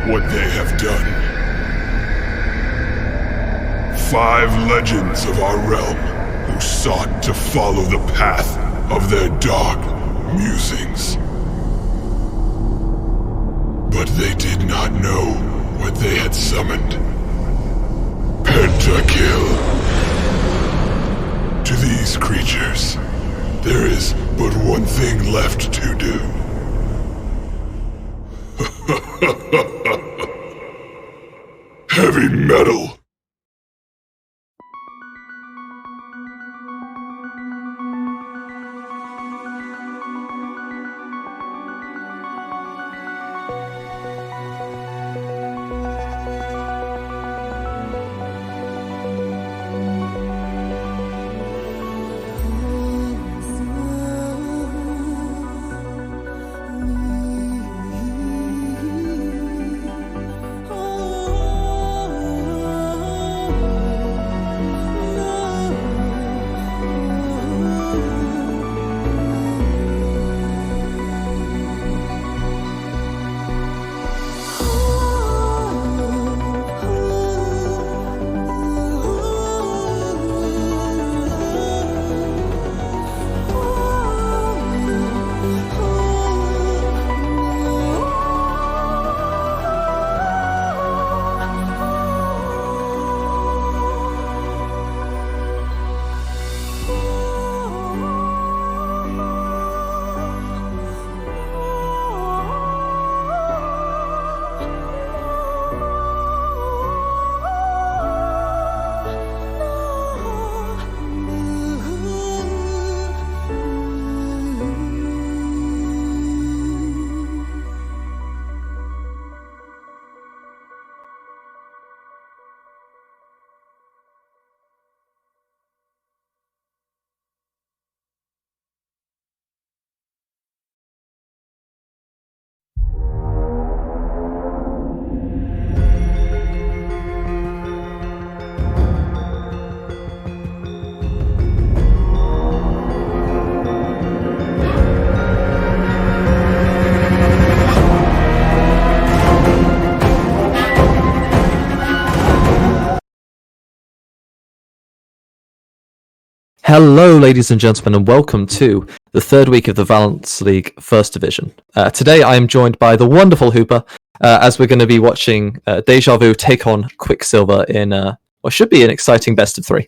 what they have done. 5 legends of our realm who sought to follow the path of their dark musings. But they did not know what they had summoned. Pentakill. To these creatures, there is but one thing left to do. Heavy metal. Hello, ladies and gentlemen, and welcome to the third week of the Valence League First Division. Today I am joined by the wonderful Hooper, as we're going to be watching Deja take on Quicksilver in what should be an exciting best of 3.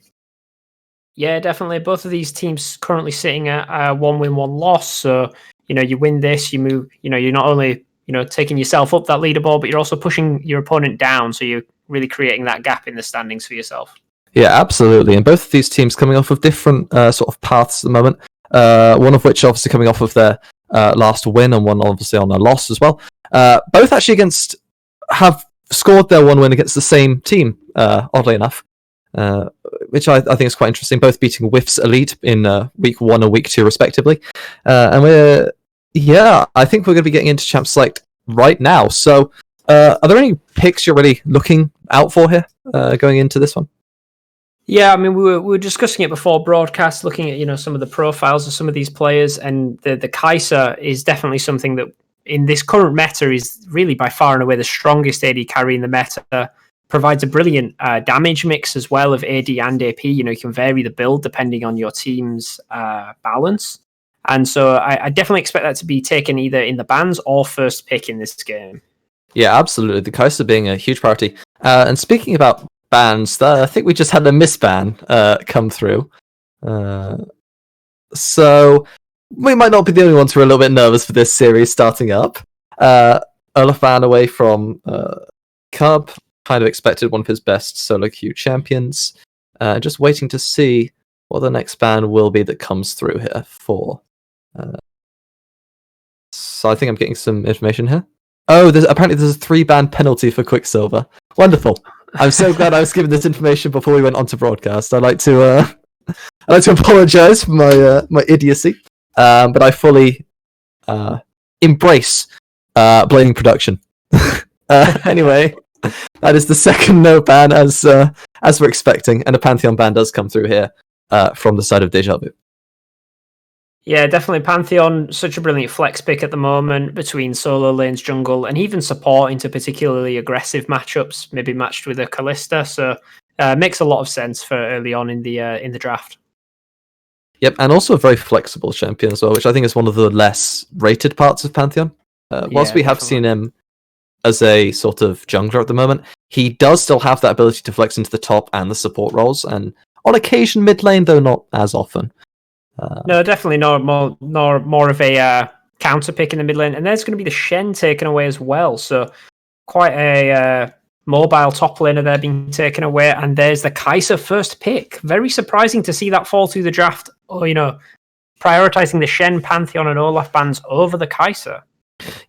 Yeah, definitely. Both of these teams currently sitting at 1 win, 1 loss. So, you win this, you move, you're not only, taking yourself up that leaderboard, but you're also pushing your opponent down. So you're really creating that gap in the standings for yourself. Yeah, absolutely. And both of these teams coming off of different sort of paths at the moment. One of which obviously coming off of their last win, and one obviously on a loss as well. Both actually have scored their 1 win against the same team, oddly enough, which I think is quite interesting. Both beating Whiff's Elite in week 1 and week 2 respectively. And I think we're going to be getting into Champ Select right now. So are there any picks you're really looking out for here going into this one? Yeah, I mean, we were discussing it before broadcast, looking at, some of the profiles of some of these players, and the Kaiser is definitely something that in this current meta is really by far and away the strongest AD carry in the meta. Provides a brilliant damage mix as well of AD and AP. You can vary the build depending on your team's balance. And so I definitely expect that to be taken either in the bans or first pick in this game. Yeah, absolutely. The Kaiser being a huge priority. And speaking about bans, I think we just had a misban come through. So we might not be the only ones who are a little bit nervous for this series starting up. Olaf ban away from Cub. Kind of expected one of his best solo queue champions. Just waiting to see what the next ban will be that comes through here for. So I think I'm getting some information here. Oh, apparently there's a 3-ban penalty for Quicksilver. Wonderful. I'm so glad I was given this information before we went on to broadcast. I'd like to apologise for my idiocy, but I fully embrace blaming production. Anyway, that is the second no ban as we're expecting, and a Pantheon ban does come through here from the side of Deja. Yeah, definitely Pantheon, such a brilliant flex pick at the moment between solo lanes, jungle, and even support into particularly aggressive matchups, maybe matched with a Callista. So makes a lot of sense for early on in the draft. Yep, and also a very flexible champion as well, which I think is one of the less rated parts of Pantheon. Whilst Yeah, we have definitely. seen him as a sort of jungler at the moment, he does still have that ability to flex into the top and the support roles, and on occasion mid lane, though not as often. No, definitely more of a counter pick in the mid lane, and there's going to be the Shen taken away as well. So quite a mobile top laner there being taken away, and there's the Kai'Sa first pick. Very surprising to see that fall through the draft. Or prioritizing the Shen, Pantheon, and Olaf bans over the Kai'Sa.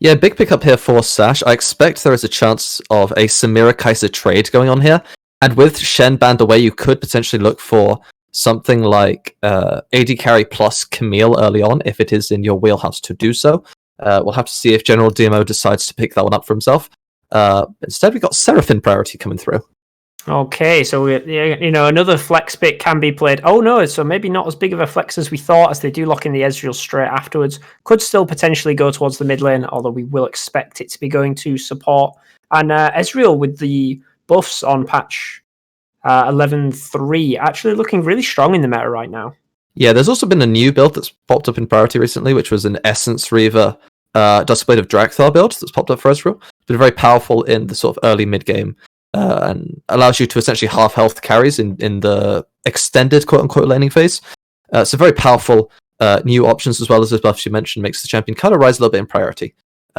Yeah, big pickup here for Sash. I expect there is a chance of a Samira Kai'Sa trade going on here, and with Shen banned away, you could potentially look for something like AD carry plus Camille early on, if it is in your wheelhouse to do so. We'll have to see if General DMO decides to pick that one up for himself. Instead, we got Seraphine priority coming through. Okay, so another flex pick can be played. Oh no, so maybe not as big of a flex as we thought, as they do lock in the Ezreal straight afterwards. Could still potentially go towards the mid lane, although we will expect it to be going to support. And Ezreal with the buffs on patch 11.3 actually looking really strong in the meta right now. Yeah, there's also been a new build that's popped up in priority recently, which was an Essence Reaver Duskblade of Drakthar build that's popped up for Ezreal. It's been very powerful in the sort of early mid game, and allows you to essentially half health carries in the extended quote unquote laning phase. So very powerful new options, as well as those buffs you mentioned, makes the champion kind of rise a little bit in priority.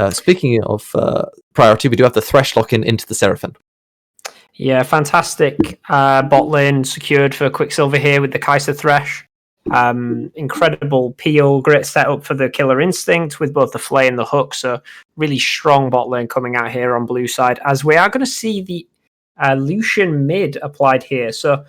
Speaking of priority, we do have the Thresh lock in into the Seraphine. Yeah, fantastic bot lane secured for Quicksilver here with the Kai'Sa Thresh. Incredible peel, great setup for the Killer Instinct with both the Flay and the Hook. So really strong bot lane coming out here on blue side, as we are going to see the Lucian mid applied here. So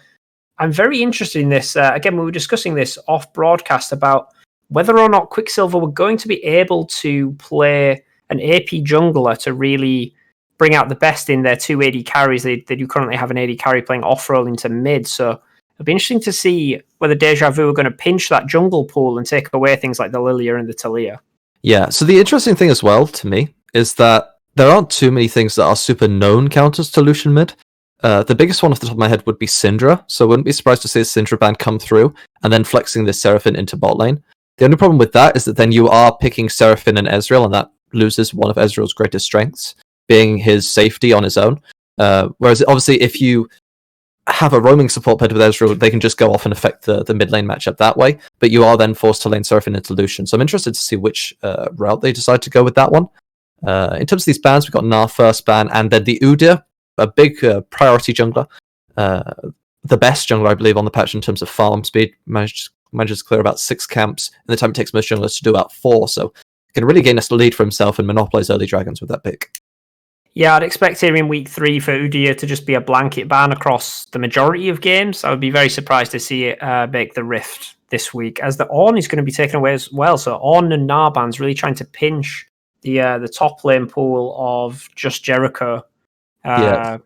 I'm very interested in this. Again, we were discussing this off broadcast about whether or not Quicksilver were going to be able to play an AP jungler to really bring out the best in their two AD carries. They do currently have an AD carry playing off-roll into mid, so it'll be interesting to see whether Deja Vu are going to pinch that jungle pool and take away things like the Lilia and the Talia. Yeah, so the interesting thing as well, to me, is that there aren't too many things that are super known counters to Lucian mid. The biggest one off the top of my head would be Syndra, so I wouldn't be surprised to see a Syndra ban come through and then flexing this Seraphine into bot lane. The only problem with that is that then you are picking Seraphine and Ezreal, and that loses one of Ezreal's greatest strengths, being his safety on his own. Whereas obviously if you have a roaming support paired with Ezreal, they can just go off and affect the mid lane matchup that way, but you are then forced to lane Seraphine into Lucian. So I'm interested to see which route they decide to go with that one. In terms of these bans, we've got Gnar first ban, and then the Udyr, a big priority jungler. The best jungler, I believe, on the patch in terms of farm speed. Manages to clear about 6 camps in the time it takes most junglers to do about 4, so he can really gain a lead for himself and monopolize early dragons with that pick. Yeah, I'd expect here in week 3 for Udyr to just be a blanket ban across the majority of games. I would be very surprised to see it make the Rift this week, as the Ornn is going to be taken away as well. So Ornn and Gnar bans really trying to pinch the top lane pool of just Jericho. General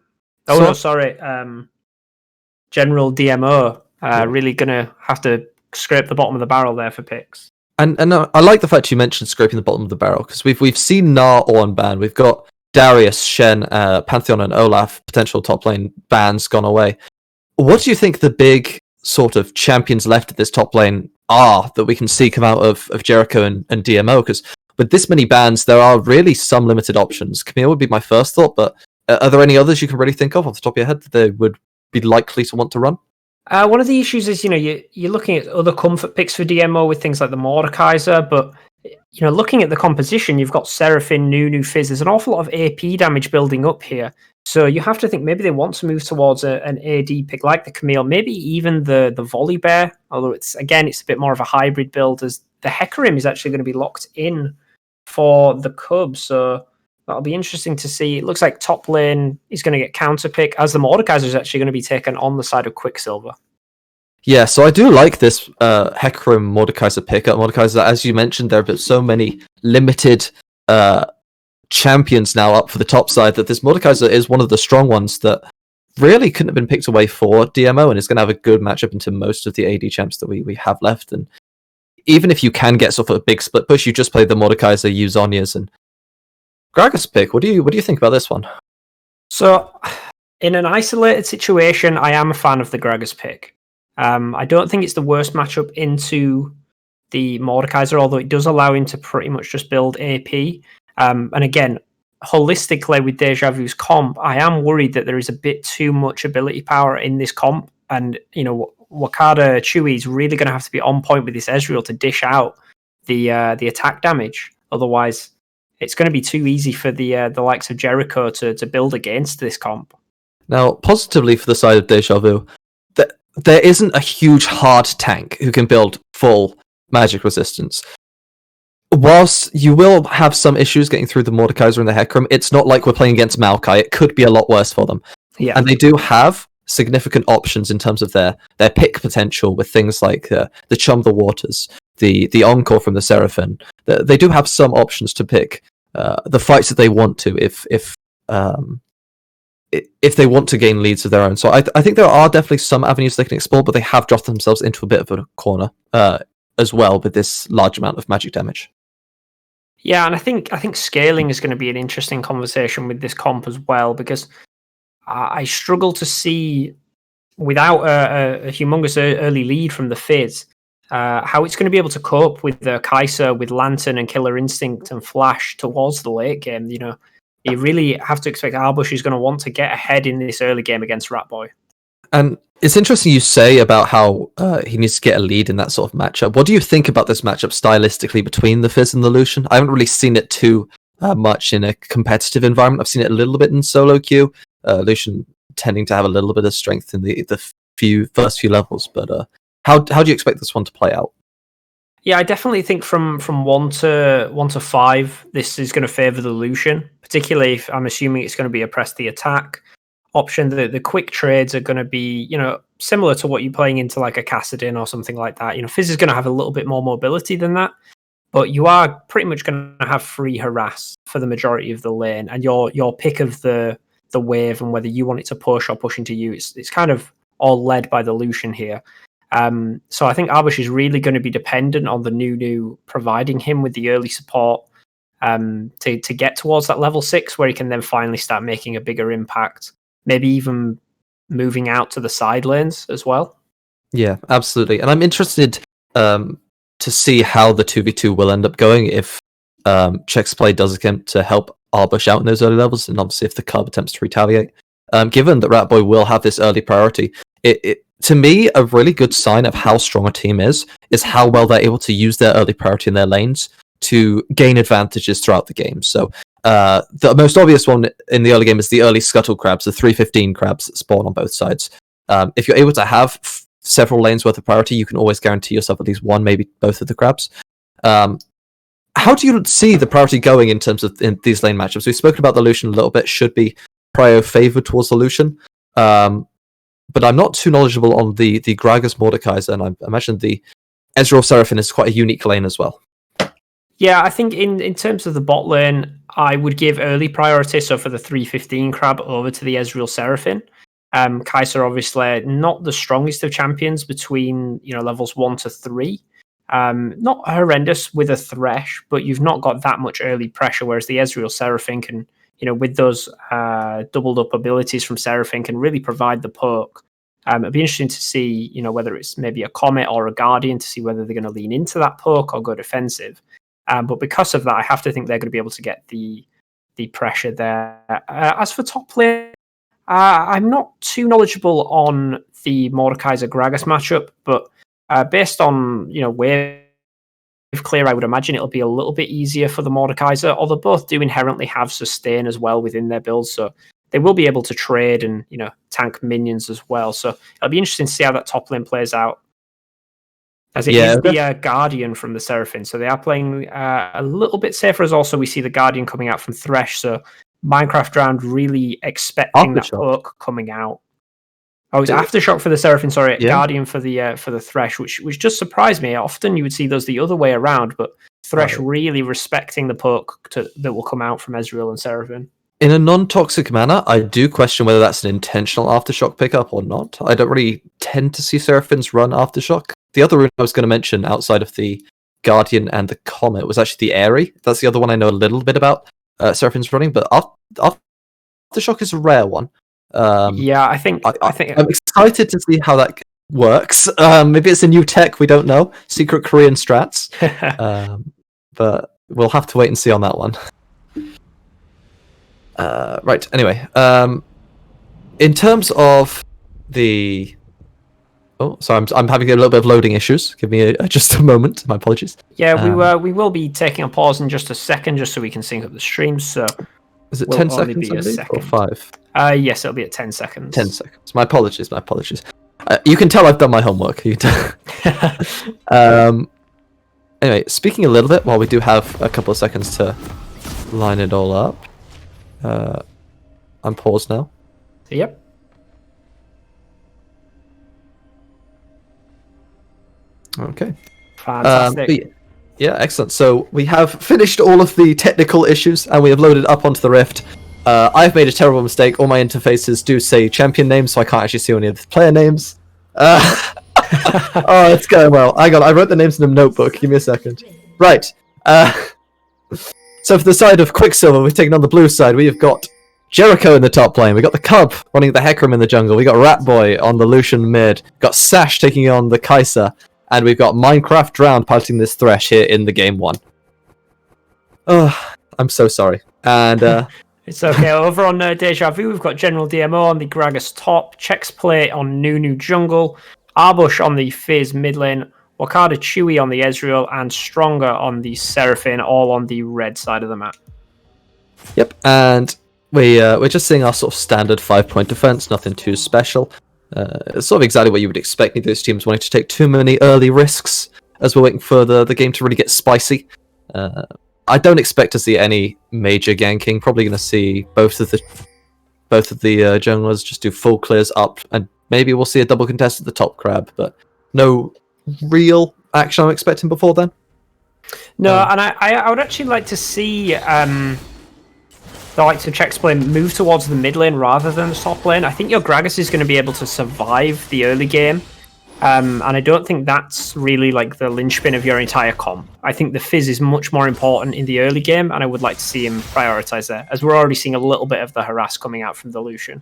DMO really going to have to scrape the bottom of the barrel there for picks. And I like the fact you mentioned scraping the bottom of the barrel, because we've seen Gnar Ornn ban. We've got Darius, Shen, Pantheon, and Olaf, potential top lane bans gone away. What do you think the big sort of champions left at this top lane are that we can see come out of Jericho and DMO? Because with this many bans, there are really some limited options. Camille would be my first thought, but are there any others you can really think of off the top of your head that they would be likely to want to run? One of the issues is, you're looking at other comfort picks for DMO with things like the Mordekaiser, but looking at the composition, you've got Seraphine, Nunu, Fizz. There's an awful lot of AP damage building up here. So you have to think maybe they want to move towards an AD pick like the Camille, maybe even the Volley Bear, although it's a bit more of a hybrid build, as the Hecarim is actually going to be locked in for the Cubs. So that'll be interesting to see. It looks like top lane is going to get counter pick, as the Mordekaiser is actually going to be taken on the side of Quicksilver. Yeah, so I do like this Hecarim Mordekaiser pickup. Mordekaiser, as you mentioned, there are so many limited champions now up for the top side that this Mordekaiser is one of the strong ones that really couldn't have been picked away for DMO, and is going to have a good matchup into most of the AD champs that we have left. And even if you can get sort of a big split push, you just play the Mordekaiser, use Zhonya's, and Gragas pick. What do you think about this one? So, in an isolated situation, I am a fan of the Gragas pick. I don't think it's the worst matchup into the Mordekaiser, although it does allow him to pretty much just build AP. And again, holistically with Deja Vu's comp, I am worried that there is a bit too much ability power in this comp. And, Wakada Chewie is really going to have to be on point with this Ezreal to dish out the attack damage. Otherwise, it's going to be too easy for the likes of Jericho to build against this comp. Now, positively for the side of Deja Vu, there isn't a huge hard tank who can build full magic resistance. Whilst you will have some issues getting through the Mordekaiser and the Hecarim, it's not like we're playing against Maokai. It could be a lot worse for them. Yeah. And they do have significant options in terms of their pick potential with things like the Chum the Waters, the Encore from the Seraphim. They do have some options to pick the fights that they want to if they want to gain leads of their own. So I think there are definitely some avenues they can explore, but they have dropped themselves into a bit of a corner as well with this large amount of magic damage. Yeah, and I think scaling is going to be an interesting conversation with this comp as well, because I struggle to see, without a humongous early lead from the Fizz, how it's going to be able to cope with the Kai'Sa, with Lantern and Killer Instinct and Flash towards the late game. You really have to expect Arbush is going to want to get ahead in this early game against Ratboy. And it's interesting you say about how he needs to get a lead in that sort of matchup. What do you think about this matchup stylistically between the Fizz and the Lucian? I haven't really seen it too much in a competitive environment. I've seen it a little bit in solo queue. Lucian tending to have a little bit of strength in the first few levels. But how do you expect this one to play out? Yeah, I definitely think from 1 to 5, this is going to favour the Lucian, particularly if I'm assuming it's going to be a press the attack option. The quick trades are going to be, similar to what you're playing into like a Kassadin or something like that. Fizz is going to have a little bit more mobility than that, but you are pretty much going to have free harass for the majority of the lane, and your pick of the wave and whether you want it to push or push into you, it's kind of all led by the Lucian here. So I think Arbush is really going to be dependent on the new providing him with the early support to get towards that level 6 where he can then finally start making a bigger impact, maybe even moving out to the side lanes as well. Yeah, absolutely. And I'm interested to see how the 2v2 will end up going if Check's play does attempt to help Arbush out in those early levels, and obviously if the Cub attempts to retaliate. Given that Ratboy will have this early priority, it to me, a really good sign of how strong a team is how well they're able to use their early priority in their lanes to gain advantages throughout the game. So the most obvious one in the early game is the early scuttle crabs, the 315 crabs that spawn on both sides. If you're able to have several lanes worth of priority, you can always guarantee yourself at least one, maybe both of the crabs. How do you see the priority going in terms of in these lane matchups? We've spoken about the Lucian a little bit, should be prio favoured towards the Lucian. But I'm not too knowledgeable on the Gragas Mordekaiser, and I imagine the Ezreal Seraphim is quite a unique lane as well. Yeah, I think in terms of the bot lane, I would give early priority, so for the 315 crab, over to the Ezreal Seraphim. Kai'Sa obviously not the strongest of champions between levels 1 to 3. Not horrendous with a Thresh, but you've not got that much early pressure, whereas the Ezreal Seraphim can, with those doubled up abilities from Seraphim, can really provide the poke. It'd be interesting to see, whether it's maybe a Comet or a Guardian, to see whether they're going to lean into that poke or go defensive. But because of that, I have to think they're going to be able to get the pressure there. As for top lane, I'm not too knowledgeable on the Mordekaiser Gragas matchup, but based on wave clear, I would imagine it'll be a little bit easier for the Mordekaiser, although both do inherently have sustain as well within their builds, so they will be able to trade and tank minions as well. So it'll be interesting to see how that top lane plays out. As it is the Guardian from the Seraphim, so they are playing a little bit safer. As also we see the Guardian coming out from Thresh, so Minecraft Round really expecting that poke coming out. Oh, it's Aftershock for the Seraphim, sorry, Guardian for the Thresh, which just surprised me. Often you would see those the other way around, but Thresh really respecting the poke that will come out from Ezreal and Seraphim. In a non-toxic manner, I do question whether that's an intentional Aftershock pickup or not. I don't really tend to see Seraphims run Aftershock. The other rune I was going to mention outside of the Guardian and the Comet was actually the Airy. That's the other one I know a little bit about. Seraphine's running, but Aftershock is a rare one. Yeah, I think I'm excited to see how that works. Maybe it's a new tech, we don't know. Secret Korean strats. But we'll have to wait and see on that one. Right, anyway. In terms of the... Oh, sorry, I'm having a little bit of loading issues. Give me just a moment. My apologies. Yeah, we will be taking a pause in just a second, just so we can sync up the streams. So is it 10 seconds, I believe, or 5? Yes, it'll be at 10 seconds. 10 seconds. My apologies. You can tell I've done my homework. Anyway, speaking a little bit, while we do have a couple of seconds to line it all up. I'm paused now. Yep. Okay. Fantastic. Yeah, excellent. So we have finished all of the technical issues, and we have loaded up onto the Rift. I've made a terrible mistake. All my interfaces do say champion names, so I can't actually see any of the player names. Oh, it's going well. Hang on, I wrote the names in a notebook. Give me a second. Right. So for the side of Quicksilver, we've taken on the blue side. We have got Jericho in the top lane. We got the Cub running the Hecarim in the jungle. We got Ratboy on the Lucian mid. Got Sash taking on the Kai'Sa. And we've got Minecraft Drowned piloting this Thresh here in the game 1. Oh, I'm so sorry. And it's okay. Over on Deja Vu, we've got General DMO on the Gragas top, Chex Play on Nunu jungle, Arbush on the Fizz mid lane, Wakanda Chewy on the Ezreal, and Stronger on the Seraphine, all on the red side of the map. Yep, and we're just seeing our sort of standard 5-point defense, nothing too special. It's sort of exactly what you would expect. Neither of those teams wanting to take too many early risks as we're waiting for the game to really get spicy. I don't expect to see any major ganking. Probably going to see both of the junglers just do full clears up, and maybe we'll see a double contest at the top crab, but no real action I'm expecting before then. No, and I would actually like to see the likes of Chex Play move towards the mid lane rather than the top lane. I think your Gragas is going to be able to survive the early game, and I don't think that's really like the linchpin of your entire comp. I think the Fizz is much more important in the early game, and I would like to see him prioritize there, as we're already seeing a little bit of the harass coming out from the Lucian.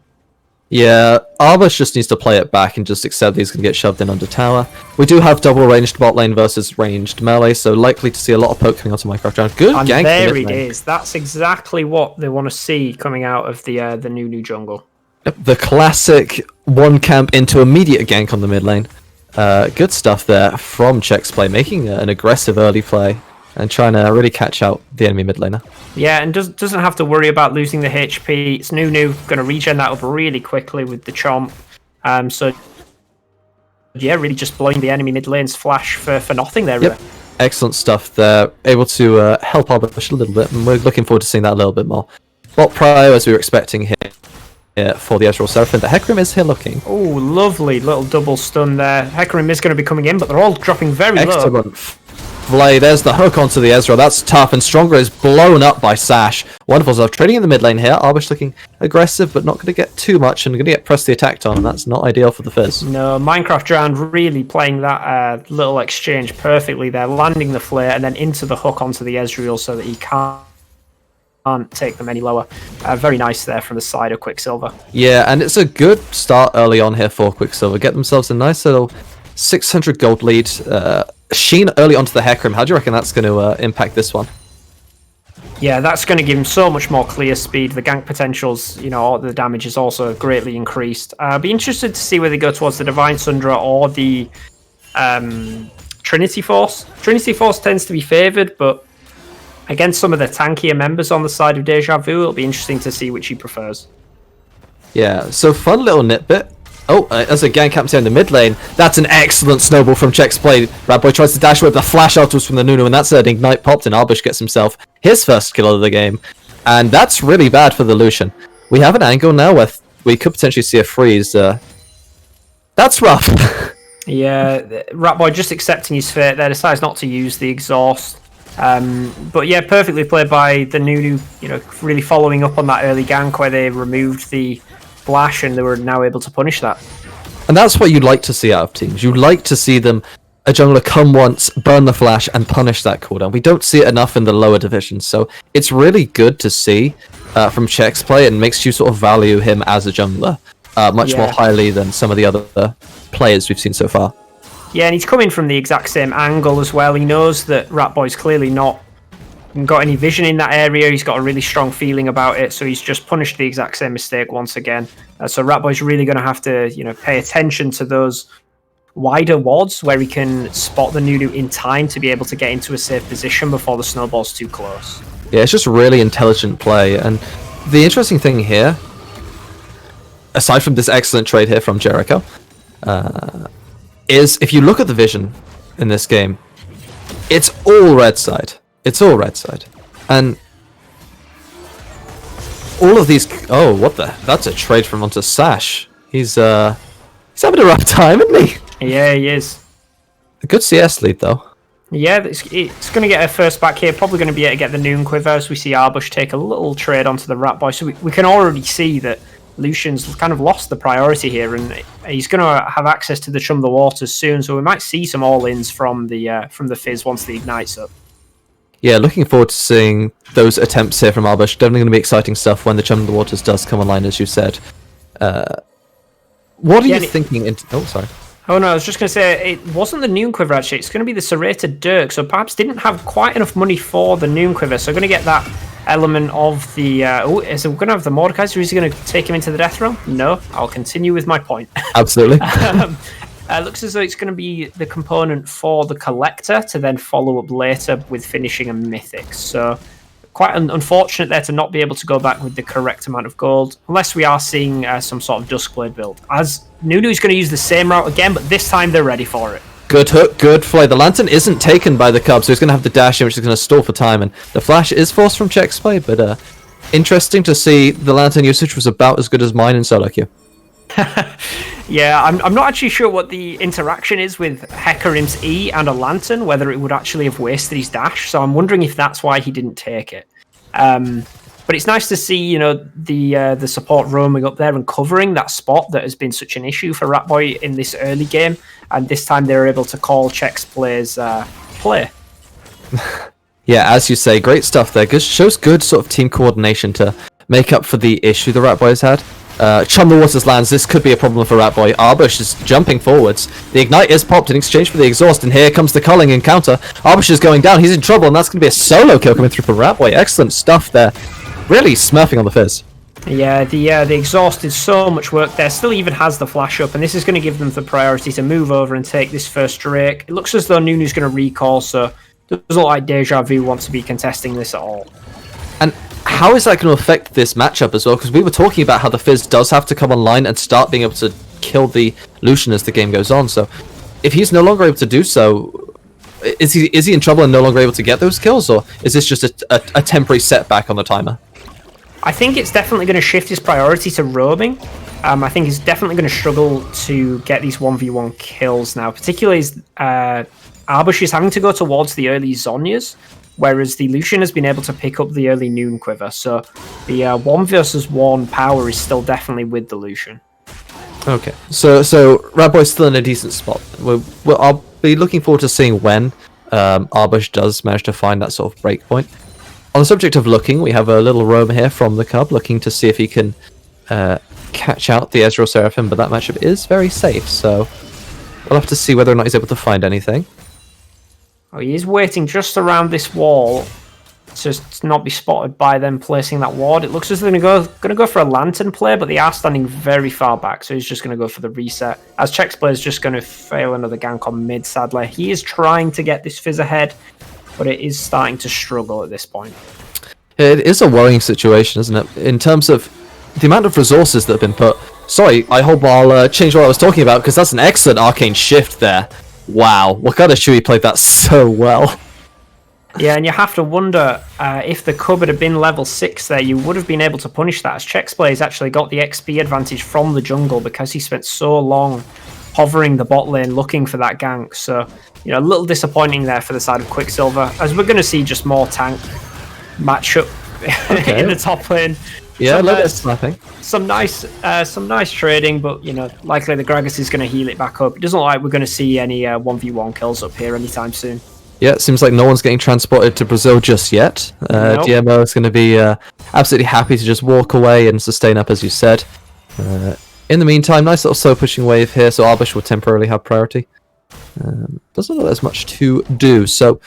Yeah, Arbush just needs to play it back and just accept that he's going to get shoved in under tower. We do have double ranged bot lane versus ranged melee, so likely to see a lot of poke coming onto Minecraft Drowned. Good and gank. There it is. That's exactly what they want to see coming out of the new jungle. Yep, the classic one camp into immediate gank on the mid lane. Good stuff there from Chex Play, making an aggressive early play and trying to really catch out the enemy mid laner. Yeah, and doesn't have to worry about losing the HP. It's Nunu going to regen that up really quickly with the Chomp. So, yeah, really just blowing the enemy mid lane's flash for nothing there. Yep. Excellent stuff there. Able to help Arbush a little bit, and we're looking forward to seeing that a little bit more. Bot prio, as we were expecting here for the Ezreal Seraphine. The Hecarim is here looking. Oh, lovely little double stun there. Hecarim is going to be coming in, but they're all dropping very low. Excellent. Play. There's the hook onto the Ezreal. That's tough, and Stronger is blown up by Sash. Wonderful stuff. Trading in the mid lane here. Arbush looking aggressive, but not going to get too much, and going to get pressed the attack on, and that's not ideal for the Fizz. No, Minecraft Drowned really playing that little exchange perfectly there, landing the flare, and then into the hook onto the Ezreal so that he can't take them any lower. Very nice there from the side of Quicksilver. Yeah, and it's a good start early on here for Quicksilver. Get themselves a nice little 600 gold lead. Sheen early onto the Hecarim. How do you reckon that's going to impact this one? Yeah, that's going to give him so much more clear speed. The gank potentials, the damage is also greatly increased. Be interested to see whether they go towards the Divine Sundra or the Trinity Force. Trinity Force tends to be favoured, but against some of the tankier members on the side of Deja Vu, it'll be interesting to see which he prefers. Yeah, so fun little nitbit. Oh, as a gank happens here in the mid lane, that's an excellent snowball from Chex Play. Ratboy tries to dash away with the flash afterwards from the Nunu, and that's an Ignite popped, and Arbush gets himself his first kill of the game. And that's really bad for the Lucian. We have an angle now where we could potentially see a freeze. That's rough. Yeah, Ratboy just accepting his fate there, decides not to use the exhaust. But yeah, perfectly played by the Nunu, really following up on that early gank where they removed the flash and they were now able to punish that. And that's what you'd like to see out of teams. You'd like to see them a jungler come once, burn the flash, and punish that cooldown. We don't see it enough in the lower divisions, so it's really good to see from Check's play, and makes you sort of value him as a jungler much more highly than some of the other players we've seen so far. Yeah, and he's coming from the exact same angle as well. He knows that Ratboy's clearly not got any vision in that area. He's got a really strong feeling about it, so he's just punished the exact same mistake once again. So Ratboy's really going to have to, pay attention to those wider wards where he can spot the Nunu in time to be able to get into a safe position before the snowball's too close. Yeah, it's just really intelligent play, and the interesting thing here, aside from this excellent trade here from Jericho, is if you look at the vision in this game, it's all red side. It's all red side. And all of these... Oh, what the... That's a trade from onto Sash. He's having a rough time, isn't he? Yeah, he is. A good CS lead, though. Yeah, it's going to get a first back here. Probably going to be able to get the Noon Quiver as we see Arbush take a little trade onto the Ratboy. So we can already see that Lucian's kind of lost the priority here, and he's going to have access to the Chum the Waters soon. So we might see some all-ins from the Fizz once the Ignite's up. Yeah, looking forward to seeing those attempts here from Arbush. Definitely going to be exciting stuff when the Chum the Waters does come online, as you said. What are you thinking? Oh, sorry. Oh no, I was just going to say, it wasn't the Noon Quiver actually, it's going to be the Serrated Dirk, so perhaps didn't have quite enough money for the Noon Quiver, so going to get that element of the... is he going to have the Mordekaiser, or is he going to take him into the Death Realm? No, I'll continue with my point. Absolutely. Looks as though it's going to be the component for the Collector to then follow up later with finishing a Mythic, so... Quite unfortunate there to not be able to go back with the correct amount of gold, unless we are seeing some sort of Duskblade build. As Nunu's going to use the same route again, but this time they're ready for it. Good hook, good fly. The Lantern isn't taken by the Cub, so he's going to have the dash in, which is going to stall for time, and the flash is forced from Check's play, but interesting to see the Lantern usage was about as good as mine in solo queue. Yeah, I'm not actually sure what the interaction is with Hecarim's E and a Lantern, whether it would actually have wasted his dash, so I'm wondering if that's why he didn't take it. But it's nice to see, the support roaming up there and covering that spot that has been such an issue for Ratboy in this early game, and this time they were able to call Check's play's play. Yeah, as you say, great stuff there. Shows good sort of team coordination to make up for the issue the Ratboy's had. Chum the Waters lands. This could be a problem for Ratboy. Arbush is jumping forwards. The Ignite is popped in exchange for the Exhaust, and here comes the culling encounter. Arbush is going down. He's in trouble, and that's going to be a solo kill coming through for Ratboy. Excellent stuff there. Really smurfing on the Fizz. Yeah, the Exhaust did so much work there. Still even has the flash up, and this is going to give them the priority to move over and take this first Drake. It looks as though Nunu's going to recall, so it doesn't look like Deja Vu wants to be contesting this at all. And how is that going to affect this matchup as well? Because we were talking about how the Fizz does have to come online and start being able to kill the Lucian as the game goes on. So if he's no longer able to do so, is he in trouble and no longer able to get those kills? Or is this just a temporary setback on the timer? I think it's definitely going to shift his priority to roaming. I think he's definitely going to struggle to get these 1v1 kills now. Particularly as Arbush is having to go towards the early Zhonyas, whereas the Lucian has been able to pick up the early Noon Quiver. So the 1 versus 1 power is still definitely with the Lucian. Okay, so Ratboy's still in a decent spot. I'll be looking forward to seeing when Arbush does manage to find that sort of break point. On the subject of looking, we have a little roam here from the Cub, looking to see if he can catch out the Ezreal Seraphim, but that matchup is very safe, so we'll have to see whether or not he's able to find anything. Oh, he is waiting just around this wall to not be spotted by them placing that ward. It looks as though they're going to go for a Lantern play, but they are standing very far back, so he's just going to go for the reset. As Check's play is just going to fail another gank on mid, sadly. He is trying to get this Fizz ahead, but it is starting to struggle at this point. It is a worrying situation, isn't it? In terms of the amount of resources that have been put... Sorry, I hope I'll change what I was talking about, because that's an excellent arcane shift there. Wow, Wakanda Shui played that so well. Yeah, and you have to wonder if the cupboard had been level 6 there, you would have been able to punish that, as Check's Play's actually got the XP advantage from the jungle because he spent so long hovering the bot lane looking for that gank. So, a little disappointing there for the side of Quicksilver, as we're going to see just more tank matchup in the top lane. Yeah, a little bit of snapping. Some nice trading, but likely the Gragas is going to heal it back up. It doesn't look like we're going to see any 1v1 kills up here anytime soon. Yeah, it seems like no one's getting transported to Brazil just yet. Nope. DMO is going to be absolutely happy to just walk away and sustain up, as you said. In the meantime, nice little slow pushing wave here, so Arbush will temporarily have priority. Doesn't look like there's much to do, so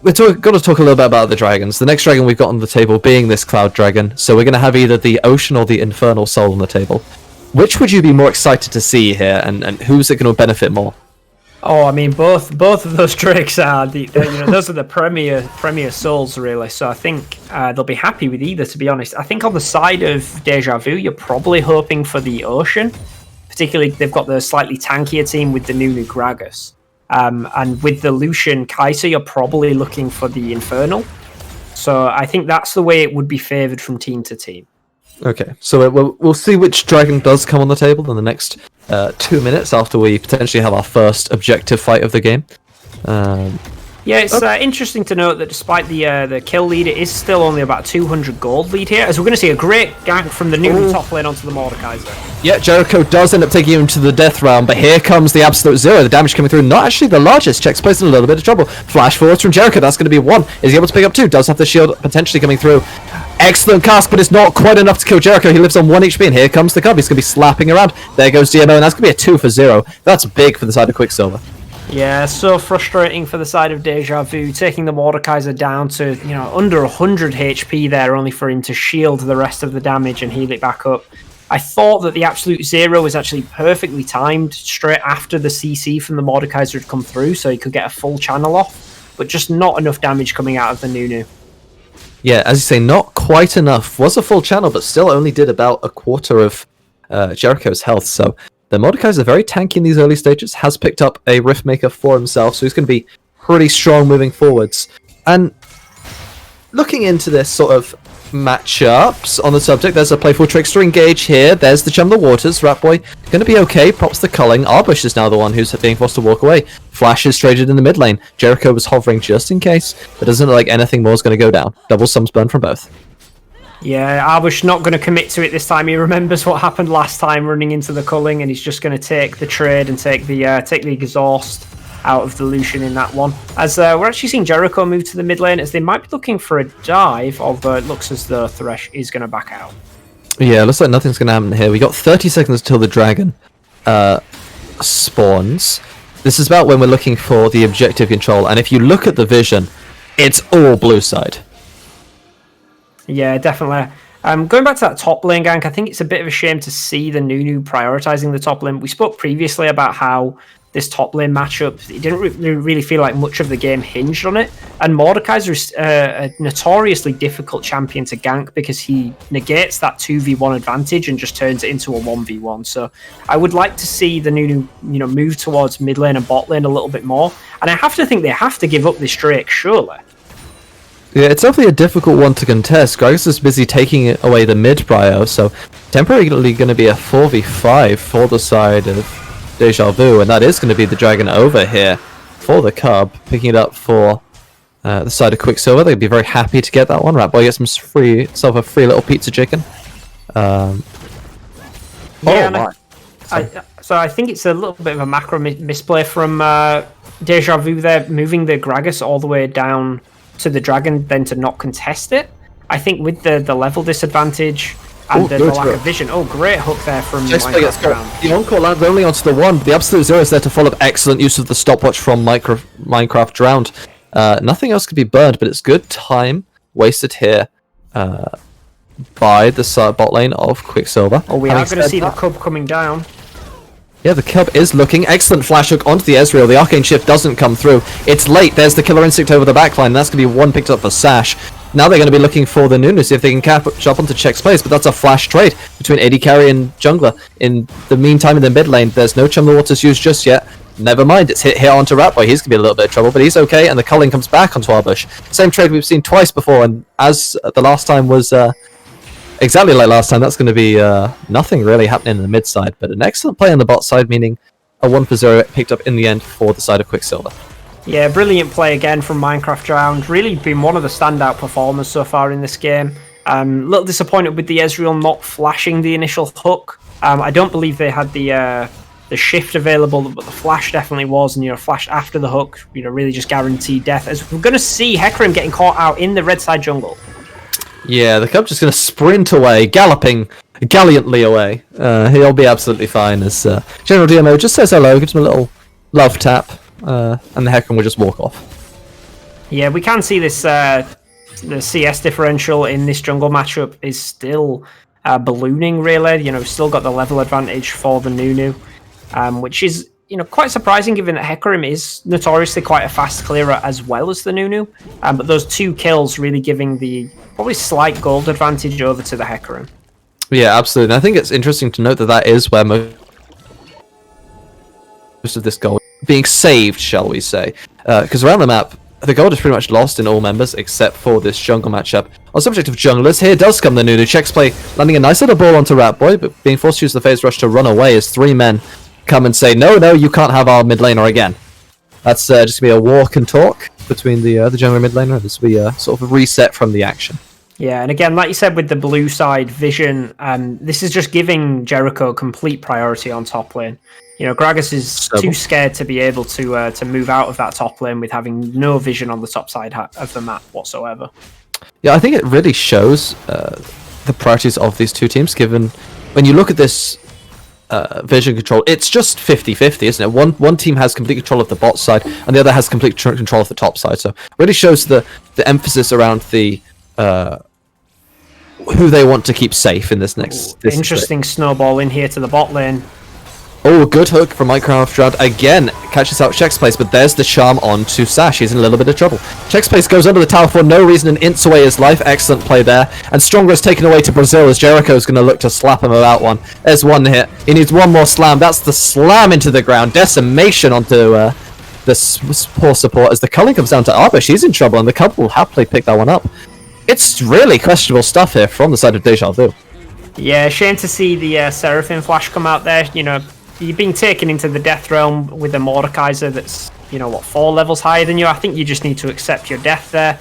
we're got to talk a little bit about the dragons. The next dragon we've got on the table being this Cloud Dragon, so we're going to have either the Ocean or the Infernal Soul on the table. Which would you be more excited to see here, and who's it going to benefit more? Oh, I mean, both of those drakes are those are the premier souls, really. So I think they'll be happy with either, to be honest. I think on the side of Deja Vu, you're probably hoping for the Ocean. Particularly, they've got the slightly tankier team with the Nunu Gragas. And with the Lucian Kaiser, you're probably looking for the Infernal. So I think that's the way it would be favoured from team to team. Okay, so we'll see which dragon does come on the table in the next 2 minutes after we potentially have our first objective fight of the game. It's interesting to note that despite the kill lead, it is still only about 200 gold lead here, as we're going to see a great gank from the new top lane onto the Mordekaiser. Yeah, Jericho does end up taking him to the death realm, but here comes the absolute zero. The damage coming through, not actually the largest. Check's placed in a little bit of trouble. Flash forwards from Jericho, that's going to be one. Is he able to pick up two? Does have the shield potentially coming through. Excellent cast, but it's not quite enough to kill Jericho. He lives on 1 HP, and here comes the Cub. He's going to be slapping around. There goes DMO, and that's going to be a 2 for 0. That's big for the side of Quicksilver. Yeah, so frustrating for the side of Deja Vu, taking the Mordekaiser down to under 100 HP there, only for him to shield the rest of the damage and heal it back up. I thought that the absolute zero was actually perfectly timed straight after the CC from the Mordekaiser had come through, so he could get a full channel off, but just not enough damage coming out of the Nunu. Yeah, as you say, not quite enough. Was a full channel, but still only did about a quarter of Jericho's health, so the Mordekaiser, very tanky in these early stages, has picked up a Riftmaker for himself, so he's going to be pretty strong moving forwards. And looking into this sort of matchups on the subject, there's a playful Trickster engage here. There's the Chum the Waters. Ratboy going to be okay. Props the culling. Arbush is now the one who's being forced to walk away. Flash is traded in the mid lane. Jericho was hovering just in case, but doesn't look like anything more is going to go down. Double sums burn from both. Yeah, Arbush not going to commit to it this time. He remembers what happened last time running into the culling, and he's just going to take the trade and take the exhaust out of the Lucian in that one. As we're actually seeing Jericho move to the mid lane, as they might be looking for a dive, although it looks as though Thresh is going to back out. Yeah, looks like nothing's going to happen here. We got 30 seconds until the dragon spawns. This is about when we're looking for the objective control, and if you look at the vision, it's all blue side. Yeah, definitely. Going back to that top lane gank, I think it's a bit of a shame to see the Nunu prioritizing the top lane. We spoke previously about how this top lane matchup, it didn't really feel like much of the game hinged on it. And Mordekaiser is a notoriously difficult champion to gank because he negates that 2v1 advantage and just turns it into a 1v1. So I would like to see the Nunu, move towards mid lane and bot lane a little bit more. And I have to think they have to give up this Drake, surely. Yeah, it's definitely a difficult one to contest. Gragas is busy taking away the mid prio, so temporarily going to be a 4v5 for the side of Deja Vu, and that is going to be the dragon over here for the Cub, picking it up for the side of Quicksilver. They'd be very happy to get that one. Ratboy gets himself a free little pizza chicken. So I think it's a little bit of a macro misplay from Deja Vu there, moving the Gragas all the way down to the dragon, then to not contest it. I think with the level disadvantage and the lack of vision. Oh, great hook there from Minecraft. The encore lands only onto the one, but the absolute zero is there to follow up. Excellent use of the stopwatch from Minecraft Drowned. Nothing else could be burned, but it's good time wasted here by the bot lane of Quicksilver. Oh, we are going to see the Cub coming down. Yeah, the Cub is looking. Excellent flash hook onto the Ezreal. The Arcane Shift doesn't come through. It's late. There's the Killer Instinct over the backline. That's going to be one picked up for Sash. Now they're going to be looking for the Nunu, see if they can catch up onto Check's place, but that's a flash trade between AD Carry and Jungler. In the meantime, in the mid lane, there's no Chum the Waters used just yet. Never mind, it's hit here onto Ratboy. He's going to be a little bit of trouble, but he's okay, and the culling comes back onto Arbush. Same trade we've seen twice before, and as the last time was exactly like last time, that's going to be nothing really happening in the mid side, but an excellent play on the bot side, meaning a 1 for 0 picked up in the end for the side of Quicksilver. Yeah, brilliant play again from Minecraft Drowned. Really been one of the standout performers so far in this game. Little disappointed with the Ezreal not flashing the initial hook. I don't believe they had the shift available, but the flash definitely was, and flash after the hook, really just guaranteed death. As we're going to see Hecarim getting caught out in the red side jungle. Yeah, the Cub just going to sprint away, galloping gallantly away. He'll be absolutely fine as General DMO just says hello, gives him a little love tap, and the Hecarim will just walk off. Yeah, we can see this. The CS differential in this jungle matchup is still ballooning, really. We've still got the level advantage for the Nunu, which is quite surprising given that Hecarim is notoriously quite a fast clearer as well as the Nunu. But those 2 kills really giving the probably slight gold advantage over to the Hecarim. Yeah, absolutely. And I think it's interesting to note that is where most of this gold is being saved, shall we say. Because around the map, the gold is pretty much lost in all members except for this jungle matchup. On the subject of junglers, here does come the Nunu. Chex Play landing a nice little ball onto Ratboy, but being forced to use the phase rush to run away as 3 men come and say, no, you can't have our mid laner again. That's just going to be a walk and talk between the jungle and mid laner as we sort of reset from the action. Yeah, and again, like you said with the blue side vision, this is just giving Jericho complete priority on top lane. Gragas is too scared to be able to move out of that top lane with having no vision on the top side of the map whatsoever. Yeah, I think it really shows the priorities of these 2 teams, given when you look at this vision control, it's just 50-50, isn't it? One team has complete control of the bot side, and the other has complete control of the top side. So it really shows the emphasis around the who they want to keep safe in this next... Interesting snowball in here to the bot lane. Oh, good hook from Minecraft. Again, catches out Chex Place, but there's the charm on to Sash. He's in a little bit of trouble. Chex Place goes under the tower for no reason and ints away his life. Excellent play there. And Stronger is taken away to Brazil as Jericho's going to look to slap him about one. There's 1 hit. He needs 1 more slam. That's the slam into the ground. Decimation onto the poor support as the culling comes down to Arbish. He's in trouble, and the Cub will happily pick that one up. It's really questionable stuff here from the side of Deja Vu. Yeah, shame to see the Seraphim flash come out there. You're being taken into the death realm with a Mordekaiser that's, 4 levels higher than you. I think you just need to accept your death there.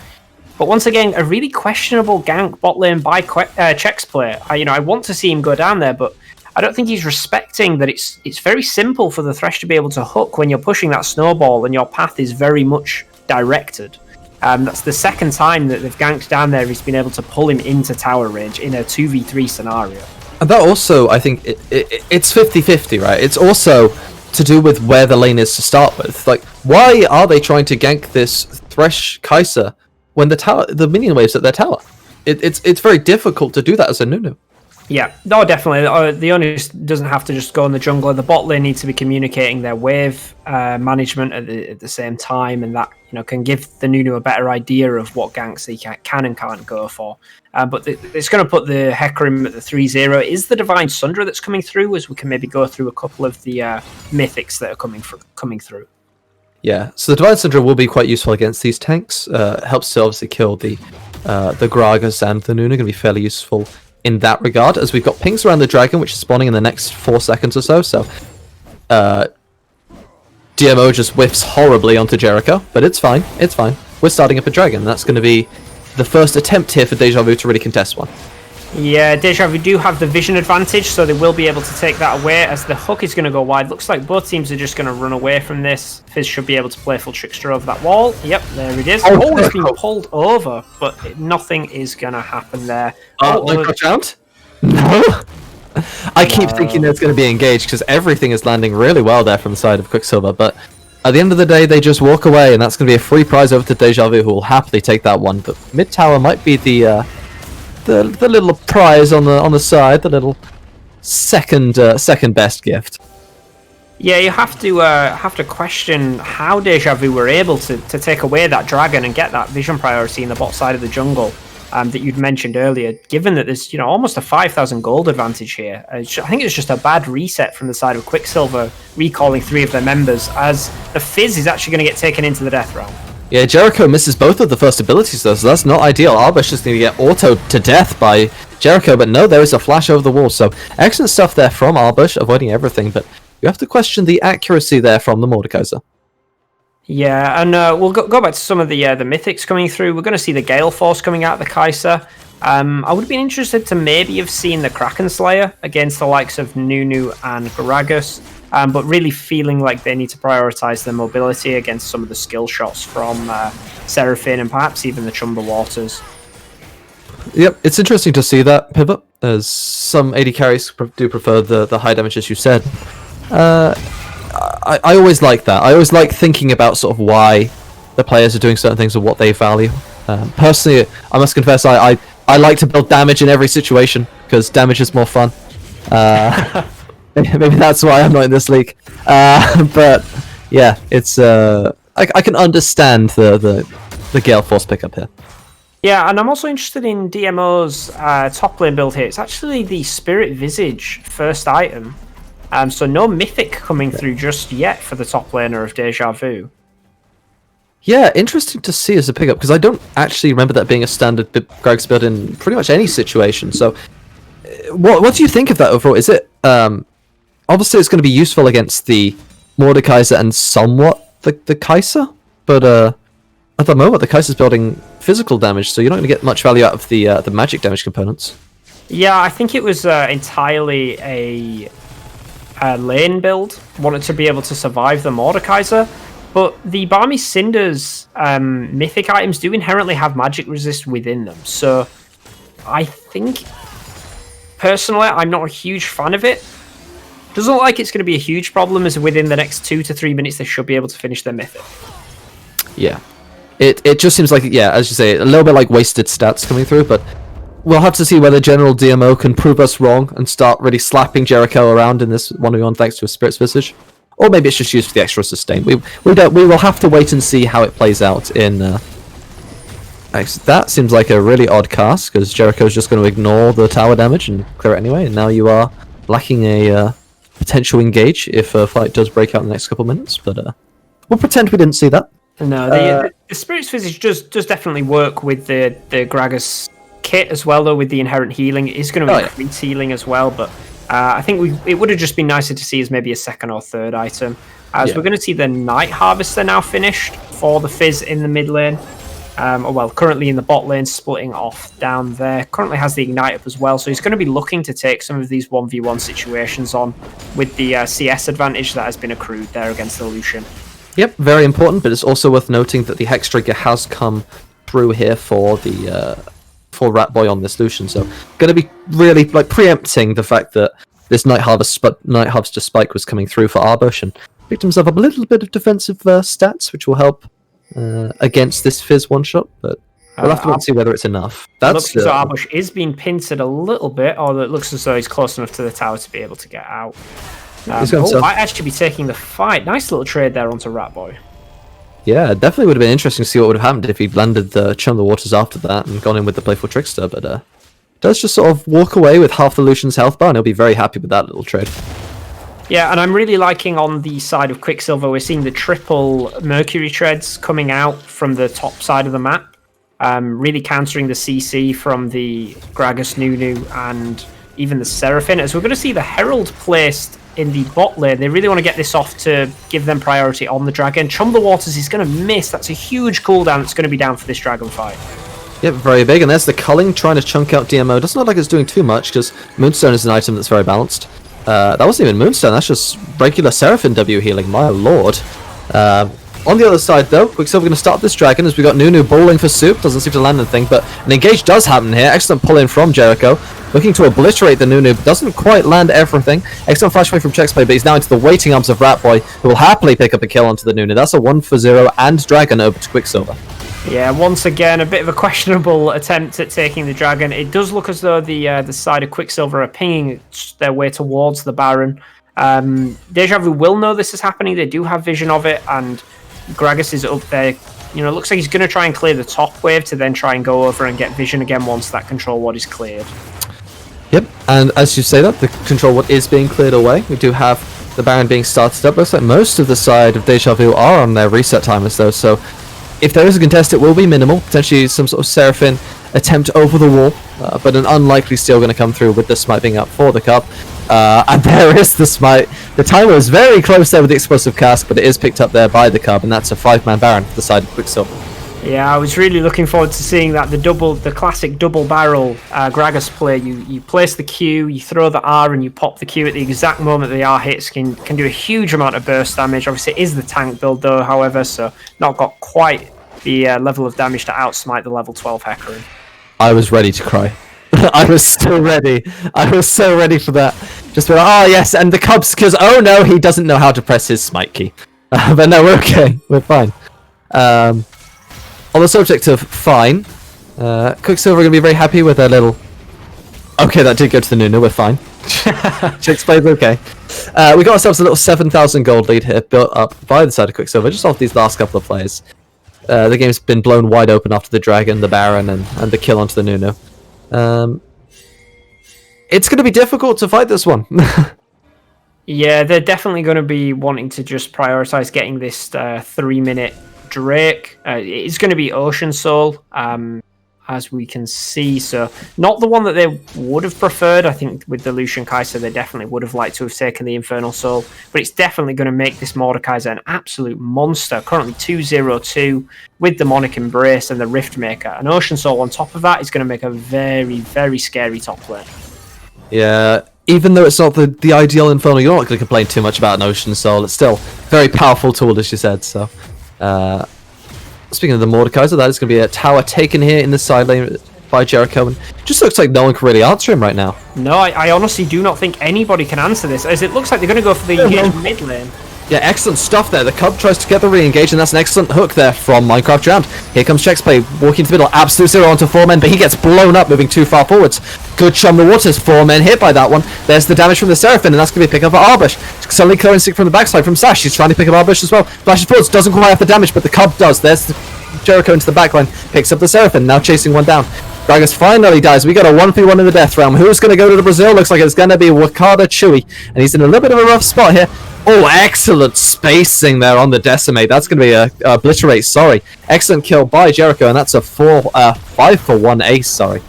But once again, a really questionable gank bot lane by Chex Play. I want to see him go down there, but I don't think he's respecting that it's very simple for the Thresh to be able to hook when you're pushing that snowball and your path is very much directed. That's the second time that they've ganked down there. He's been able to pull him into tower range in a 2v3 scenario. And that also, I think, it's 50-50, right? It's also to do with where the lane is to start with. Like, why are they trying to gank this Thresh Kai'Sa when the minion wave's at their tower? It's very difficult to do that as a Nunu. Yeah, no, definitely. The onus doesn't have to just go in the jungle. The bot lane needs to be communicating their wave management at the same time, and that can give the Nunu a better idea of what ganks they can and can't go for. But it's going to put the Hecarim at the 3-0. It is the Divine Sundra that's coming through, as we can maybe go through a couple of the mythics that are coming through. Yeah, so the Divine Sundra will be quite useful against these tanks. Helps to obviously kill the Gragas, and the Nunu are going to be fairly useful in that regard, as we've got pings around the dragon, which is spawning in the next 4 seconds or so. So DMO just whiffs horribly onto Jericho, but it's fine. We're starting up a dragon. That's going to be the first attempt here for Deja Vu to really contest one. Yeah, Deja Vu do have the vision advantage, so they will be able to take that away as the hook is going to go wide. Looks like both teams are just going to run away from this. Fizz should be able to play full Trickster over that wall. Yep, there it is. Oh, it's been pulled over, but nothing is going to happen there. No. I keep thinking it's going to be engaged because everything is landing really well there from the side of Quicksilver, but at the end of the day, they just walk away, and that's going to be a free prize over to Deja Vu, who will happily take that one. But mid tower might be the little prize on the side, the little second best gift. Yeah, you have to question how Deja Vu were able to take away that dragon and get that vision priority in the bot side of the jungle that you'd mentioned earlier. Given that there's almost a 5,000 gold advantage here, I think it's just a bad reset from the side of Quicksilver, recalling 3 of their members, as the Fizz is actually going to get taken into the death realm. Yeah, Jericho misses both of the first abilities though, so that's not ideal. Arbish is going to get autoed to death by Jericho, but no, there is a flash over the wall. So excellent stuff there from Arbish, avoiding everything, but you have to question the accuracy there from the Mordekaiser. Yeah, and we'll go back to some of the mythics coming through. We're going to see the Gale Force coming out of the Kai'Sa. I would have been interested to maybe have seen the Kraken Slayer against the likes of Nunu and Gragas, but really feeling like they need to prioritize their mobility against some of the skill shots from Seraphine and perhaps even the Chumba Waters. Yep, it's interesting to see that pivot, as some AD carries do prefer the high damage, as you said. I always like that. I always like thinking about sort of why the players are doing certain things and what they value. Personally, I must confess, I like to build damage in every situation, because damage is more fun. Maybe that's why I'm not in this league. But yeah, it's I can understand the Gale Force pickup here. Yeah, and I'm also interested in DMO's top lane build here. It's actually the Spirit Visage first item. So no Mythic coming through just yet for the top laner of Deja Vu. Yeah, interesting to see as a pickup, because I don't actually remember that being a standard Grag's build in pretty much any situation. So what do you think of that overall? Is it... obviously it's going to be useful against the Mordekaiser and somewhat the Kaiser, but at the moment the Kaiser's building physical damage, so you're not going to get much value out of the magic damage components. Yeah, I think it was entirely a lane build. Wanted to be able to survive the Mordekaiser, but the Barmy Cinder's mythic items do inherently have magic resist within them, so I think personally I'm not a huge fan of it. Doesn't look like it's going to be a huge problem, as within the next 2 to 3 minutes they should be able to finish their mythic. Yeah. It just seems like, yeah, as you say, a little bit like wasted stats coming through, but we'll have to see whether General DMO can prove us wrong and start really slapping Jericho around in this 1v1 thanks to a Spirit's Visage. Or maybe it's just used for the extra sustain. We will have to wait and see how it plays out in... that seems like a really odd cast, because Jericho's just going to ignore the tower damage and clear it anyway, and now you are lacking a potential engage if a fight does break out in the next couple of minutes, but we'll pretend we didn't see that. No, the Spirit's Visage does definitely work with the Gragas kit as well, though, with the inherent healing. It is going to increase healing as well, but I think it would have just been nicer to see as maybe a second or third item. As we're going to see the Night Harvester now finished for the Fizz in the mid lane. Currently in the bot lane, splitting off down there. Currently has the Ignite up as well, so he's going to be looking to take some of these 1v1 situations on with the CS advantage that has been accrued there against the Lucian. Yep, very important, but it's also worth noting that the Hex Trigger has come through here for the for Ratboy on this Lucian, so going to be really like preempting the fact that this Night Harvester spike was coming through for Arbush, and picked himself up a little bit of defensive stats, which will help against this Fizz one-shot, but we'll have to wait and see whether it's enough. Looks as though Arbush is being pincered a little bit, or it looks as though he's close enough to the tower to be able to get out. Might actually be taking the fight. Nice little trade there onto Ratboy. Yeah, definitely would have been interesting to see what would have happened if he'd landed the Chum the Waters after that and gone in with the Playful Trickster, but does just sort of walk away with half the Lucian's health bar, and he'll be very happy with that little trade. Yeah, and I'm really liking on the side of Quicksilver, we're seeing the triple Mercury treads coming out from the top side of the map, really countering the CC from the Gragas, Nunu, and even the Seraphine. As we're going to see the Herald placed in the bot lane, they really want to get this off to give them priority on the dragon. Chum the Waters is going to miss. That's a huge cooldown that's going to be down for this dragon fight. Yep, very big, and there's the culling trying to chunk out DMO. Doesn't look like it's doing too much, because Moonstone is an item that's very balanced. That wasn't even Moonstone, that's just regular Seraphine W healing, my lord. On the other side, though, Quicksilver going to start this dragon, as we got Nunu bowling for soup. Doesn't seem to land anything, but an engage does happen here. Excellent pull in from Jericho, looking to obliterate the Nunu. Doesn't quite land everything. Excellent flash away from Chexplay, but he's now into the waiting arms of Ratboy, who will happily pick up a kill onto the Nunu. That's a 1-for-0 and dragon over to Quicksilver. Yeah, once again, a bit of a questionable attempt at taking the dragon. It does look as though the side of Quicksilver are pinging their way towards the Baron. Deja Vu will know this is happening. They do have vision of it, and Gragas is up there. You know, it looks like he's going to try and clear the top wave to then try and go over and get vision again once that control ward is cleared. Yep, and as you say that, the control ward is being cleared away. We do have the Baron being started up. Looks like most of the side of Deja Vu are on their reset timers, though, so if there is a contest, it will be minimal. Potentially some sort of Seraphine attempt over the wall, but an unlikely steal going to come through with the smite being up for the cup. And there is the smite. The timer is very close there with the explosive cast, but it is picked up there by the cub, and that's a 5-man Baron for the side of Quicksilver. Yeah, I was really looking forward to seeing that the classic double barrel Gragas play. You place the Q, you throw the R, and you pop the Q at the exact moment the R hits. Can do a huge amount of burst damage. Obviously, it is the tank build though, however, so not got quite the level of damage to outsmite the level 12 Hecarim. I was ready to cry. I was so ready. I was so ready for that. Just be like, oh yes, and the Cubs, because oh no, he doesn't know how to press his smite key. But no, we're okay. We're fine. On the subject of fine, Quicksilver are going to be very happy with their little... Okay, that did go to the Nunu, we're fine. Chicks played okay. We got ourselves a little 7,000 gold lead here, built up by the side of Quicksilver, just off these last couple of plays. The game's been blown wide open after the Dragon, the Baron, and the kill onto the Nunu. It's going to be difficult to fight this one. Yeah, they're definitely going to be wanting to just prioritize getting this 3-minute Drake. It's going to be Ocean Soul, as we can see. So not the one that they would have preferred. I think with the Lucian Kaiser, they definitely would have liked to have taken the Infernal Soul. But it's definitely going to make this Mordekaiser an absolute monster. Currently 2-0-2 with the Demonic Embrace and the Rift Maker. An Ocean Soul on top of that is going to make a very, very scary top lane. Yeah, even though it's not the ideal Infernal, you're not going to complain too much about an Ocean Soul. It's still a very powerful tool, as you said, so... Speaking of the Mordekaiser, that is going to be a tower taken here in the side lane by Jericho, and it just looks like no one can really answer him right now. No, I honestly do not think anybody can answer this, as it looks like they're going to go for the engage mid lane. Yeah, excellent stuff there. The Cub tries to get the re-engage, and that's an excellent hook there from Minecraft Jammed. Here comes Chexplay, walking to the middle, absolute zero onto 4 men, but he gets blown up, moving too far forwards. Good chum the waters, 4 men hit by that one. There's the damage from the Seraphim, and that's going to be a pick up for Arbush. Suddenly clearing stick from the backside from Sash. He's trying to pick up Arbush as well. Flashes forwards, doesn't quite have the damage, but the Cub does. There's the Jericho into the backline, picks up the Seraphim, now chasing one down. Gragas finally dies. We got a 1v1 in the death realm. Who's going to go to the Brazil? Looks like it's going to be Wakada Chewy, and he's in a little bit of a rough spot here. Oh, excellent spacing there on the Decimate. That's going to be a obliterate, sorry. Excellent kill by Jericho, and that's a 5-for-1 ace, sorry.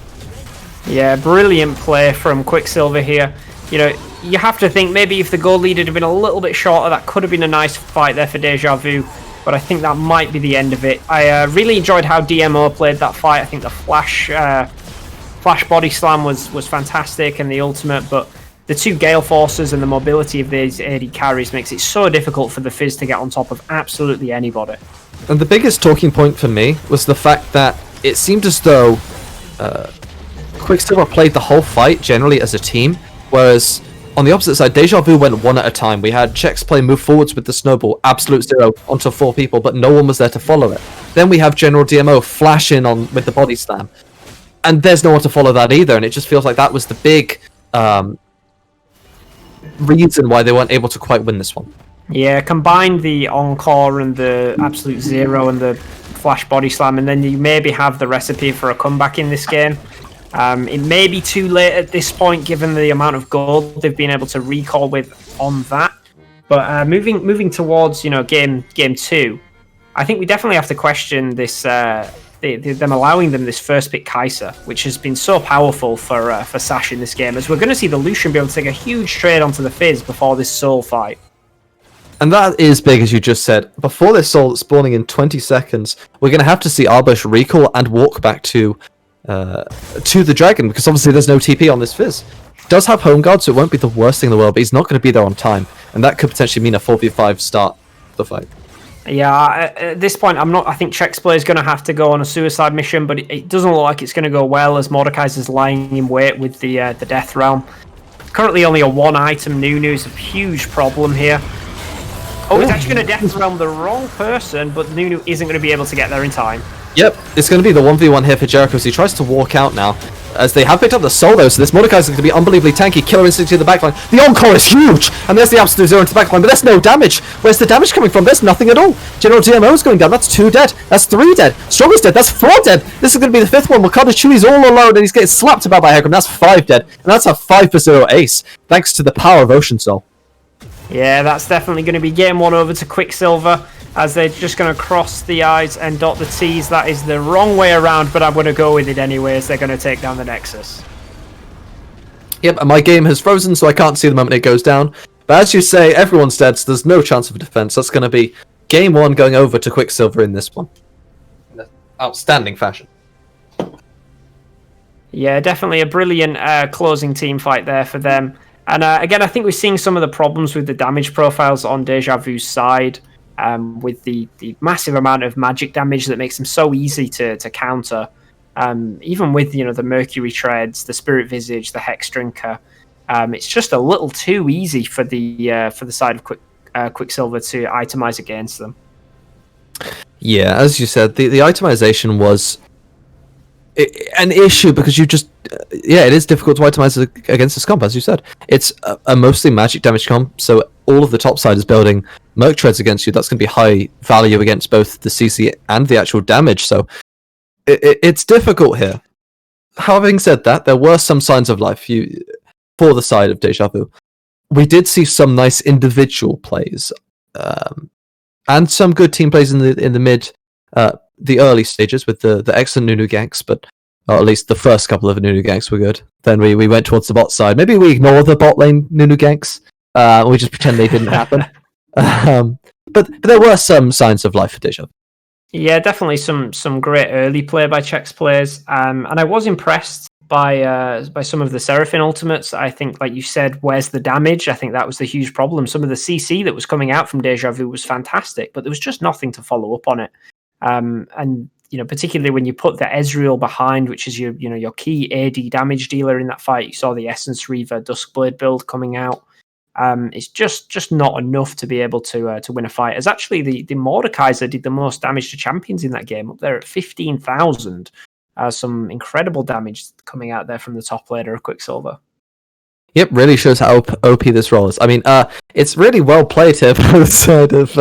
Yeah, brilliant play from Quicksilver here. You know, you have to think maybe if the gold lead had been a little bit shorter, that could have been a nice fight there for Deja Vu, but I think that might be the end of it. I really enjoyed how DMO played that fight. I think the flash body slam was fantastic, and the ultimate, but the two Gale Forces and the mobility of these AD carries makes it so difficult for the Fizz to get on top of absolutely anybody. And the biggest talking point for me was the fact that it seemed as though Quicksilver played the whole fight generally as a team, whereas on the opposite side, Deja Vu went one at a time. We had Chexplay move forwards with the snowball, absolute zero onto 4 people, but no one was there to follow it. Then we have General DMO flash in on with the body slam, and there's no one to follow that either, and it just feels like that was the big reason why they weren't able to quite win this one. Yeah, combine the Encore and the Absolute Zero and the Flash Body Slam, and then you maybe have the recipe for a comeback in this game. It may be too late at this point, given the amount of gold they've been able to recall with on that. But moving towards game 2, I think we definitely have to question this them allowing them this first pick Kaiser, which has been so powerful for Sash in this game, as we're going to see the Lucian be able to take a huge trade onto the Fizz before this Soul fight. And that is big, as you just said. Before this Soul spawning in 20 seconds, we're going to have to see Arbush recall and walk back to the Dragon, because obviously there's no TP on this Fizz. He does have Home Guard, so it won't be the worst thing in the world, but he's not going to be there on time, and that could potentially mean a 4v5 start of the fight. Yeah, at this point, I think Chexplay is going to have to go on a suicide mission, but it doesn't look like it's going to go well, as Mordekaiser's lying in wait with the Death Realm. Currently only a 1-item Nunu is a huge problem here. Oh, it's actually going to Death Realm the wrong person, but Nunu isn't going to be able to get there in time. Yep, it's going to be the 1v1 here for Jericho, so he tries to walk out now. As they have picked up the Soul, though, so this Mordekaiser is going to be unbelievably tanky. Killer Instinct to the backline. The Encore is huge! And there's the Absolute Zero into the backline, but there's no damage. Where's the damage coming from? There's nothing at all. General DMO is going down. That's 2 dead. That's 3 dead. Strongest dead. That's 4 dead. This is going to be the 5th one. Wakanda Chewy's all alone, and he's getting slapped about by Hecarim. That's 5 dead. And that's a 5-for-0 ace, thanks to the power of Ocean Soul. Yeah, that's definitely going to be game 1 over to Quicksilver, as they're just going to cross the I's and dot the T's. That is the wrong way around, but I'm going to go with it anyway, as they're going to take down the Nexus. Yep, and my game has frozen, so I can't see the moment it goes down. But as you say, everyone's dead, so there's no chance of defense. That's going to be game 1 going over to Quicksilver in this one. outstanding fashion. Yeah, definitely a brilliant closing team fight there for them. And again, I think we're seeing some of the problems with the damage profiles on Deja Vu's side, with the massive amount of magic damage that makes them so easy to counter. Even with the Mercury Treads, the Spirit Visage, the Hex Drinker, it's just a little too easy for the side of Quicksilver to itemize against them. Yeah, as you said, the itemization was an issue because you just it is difficult to itemize against this comp, as you said. It's a mostly magic damage comp, so all of the top side is building Merc Treads against you. That's going to be high value against both the CC and the actual damage, so it's difficult here. Having said that, there were some signs of life for the side of Deja Vu. We did see some nice individual plays, and some good team plays in the mid, the early stages with the excellent Nunu ganks, but or at least the first couple of Nunu ganks were good. Then we went towards the bot side. Maybe we ignore the bot lane Nunu ganks. We just pretend they didn't happen. But there were some signs of life for Deja. Yeah, definitely some great early play by Chex players, and I was impressed by some of the Seraphine ultimates. I think, like you said, where's the damage? I think that was the huge problem. Some of the CC that was coming out from Deja Vu was fantastic, but there was just nothing to follow up on it. And particularly when you put the Ezreal behind, which is your key AD damage dealer in that fight. You saw the Essence Reaver Duskblade build coming out. It's just not enough to be able to win a fight. As actually the Mordekaiser did the most damage to champions in that game, up there at 15,000. Some incredible damage coming out there from the top laner of Quicksilver. Yep, really shows how OP this role is. I mean, it's really well played here by the side of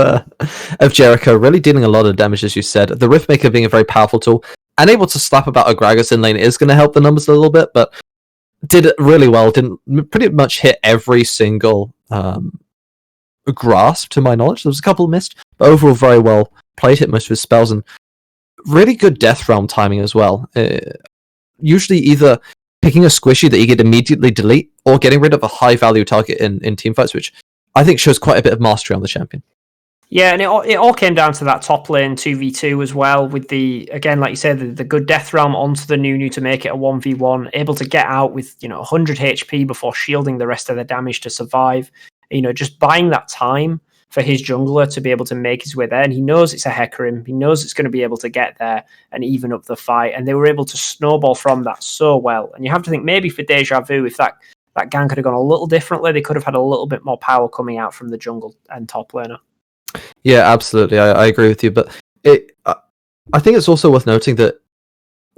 Jericho, really dealing a lot of damage, as you said. The Riftmaker being a very powerful tool, and able to slap about a Gragas in lane is going to help the numbers a little bit, but did it really well. Didn't pretty much hit every single grasp, to my knowledge. There was a couple missed, but overall very well played, hit most of his spells, and really good Death Realm timing as well. Usually either picking a squishy that you could immediately delete, or getting rid of a high-value target in teamfights, which I think shows quite a bit of mastery on the champion. Yeah, and it all came down to that top lane 2v2 as well, with again, like you said, the good Death Realm onto the Nunu to make it a 1v1, able to get out with 100 HP before shielding the rest of the damage to survive. Just buying that time for his jungler to be able to make his way there, and he knows it's a Hecarim, he knows it's going to be able to get there and even up the fight, and they were able to snowball from that so well. And you have to think maybe for Deja Vu, if that gang could have gone a little differently, they could have had a little bit more power coming out from the jungle and top laner. Yeah, absolutely. I agree with you, but I think it's also worth noting that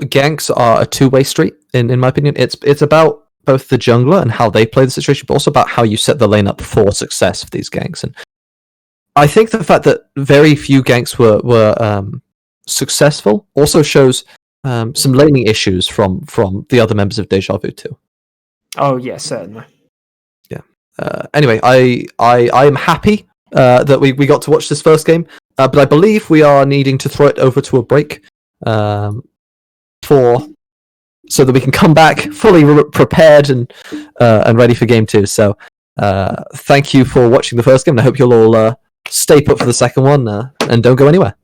ganks are a two-way street. In my opinion, it's about both the jungler and how they play the situation, but also about how you set the lane up for success for these ganks. And I think the fact that very few ganks were successful also shows some laning issues from the other members of Deja Vu too. Oh yeah, certainly. Yeah. Anyway, I am happy that we got to watch this first game, but I believe we are needing to throw it over to a break so that we can come back fully prepared and ready for game 2. So thank you for watching the first game, and I hope you'll all stay put for the second one and don't go anywhere.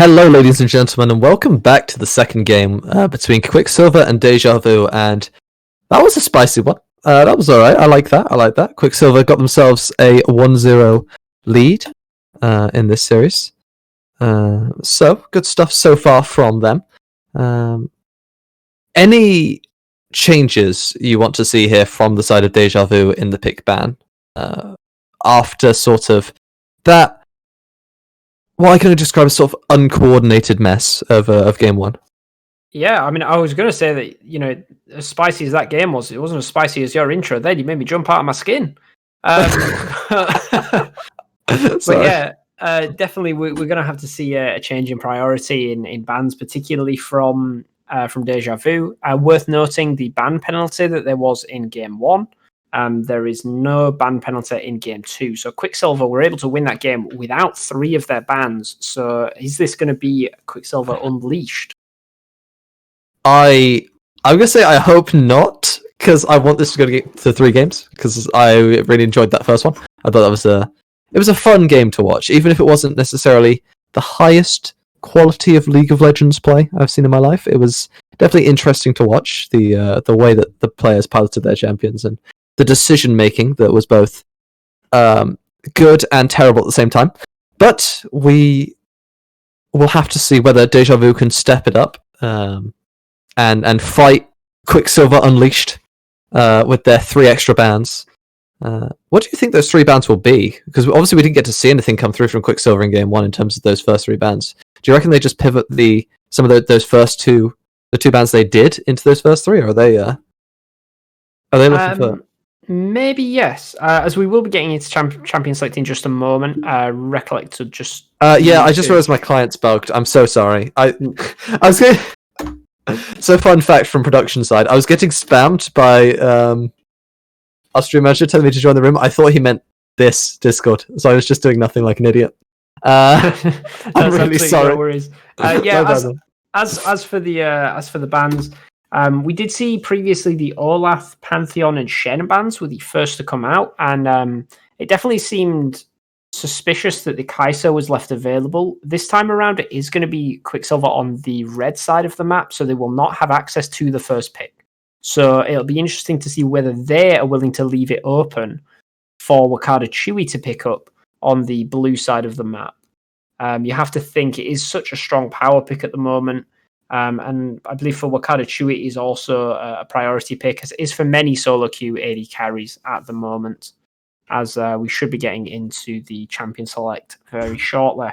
Hello, ladies and gentlemen, and welcome back to the second game between Quicksilver and Deja Vu. And that was a spicy one. That was all right. I like that. Quicksilver got themselves a 1-0 lead in this series. So good stuff so far from them. Any changes you want to see here from the side of Deja Vu in the pick ban after sort of that? What I can describe as sort of uncoordinated mess of game one. Yeah, I mean, I was going to say that, as spicy as that game was, it wasn't as spicy as your intro. Then you made me jump out of my skin. But yeah, definitely we're going to have to see a change in priority in bans, particularly from Deja Vu. Worth noting the ban penalty that there was in game one. There is no ban penalty in game two. So Quicksilver were able to win that game without 3 of their bans. So is this going to be Quicksilver Unleashed? I'm gonna say I hope not, because I want this to go to 3 games, because I really enjoyed that first one. I thought it was a fun game to watch, even if it wasn't necessarily the highest quality of League of Legends play I've seen in my life. It was definitely interesting to watch the way that the players piloted their champions and the decision making that was both good and terrible at the same time. But we will have to see whether Deja Vu can step it up and fight Quicksilver Unleashed with their 3 extra bans. What do you think those 3 bans will be? Because obviously we didn't get to see anything come through from Quicksilver in game 1 in terms of those first 3 bans. Do you reckon they just pivot some of those first 2 bans they did into those first 3, or are they looking for? Maybe yes, as we will be getting into champion select in just a moment. Recollect to just yeah, I just realized my client's bugged. I'm so sorry. I was going. So fun fact from production side, I was getting spammed by our stream manager telling me to join the room. I thought he meant this Discord, so I was just doing nothing like an idiot. I'm really sorry. No worries. Yeah, as for the bans. We did see previously the Olaf, Pantheon, and Shen bans were the first to come out, and it definitely seemed suspicious that the Kai'Sa was left available. This time around, it is going to be Quicksilver on the red side of the map, so they will not have access to the first pick. So it'll be interesting to see whether they are willing to leave it open for Wakada Chewy to pick up on the blue side of the map. You have to think it is such a strong power pick at the moment. And I believe for Wakada Chewy it is also a priority pick, as it is for many solo queue AD carries at the moment, as we should be getting into the champion select very shortly.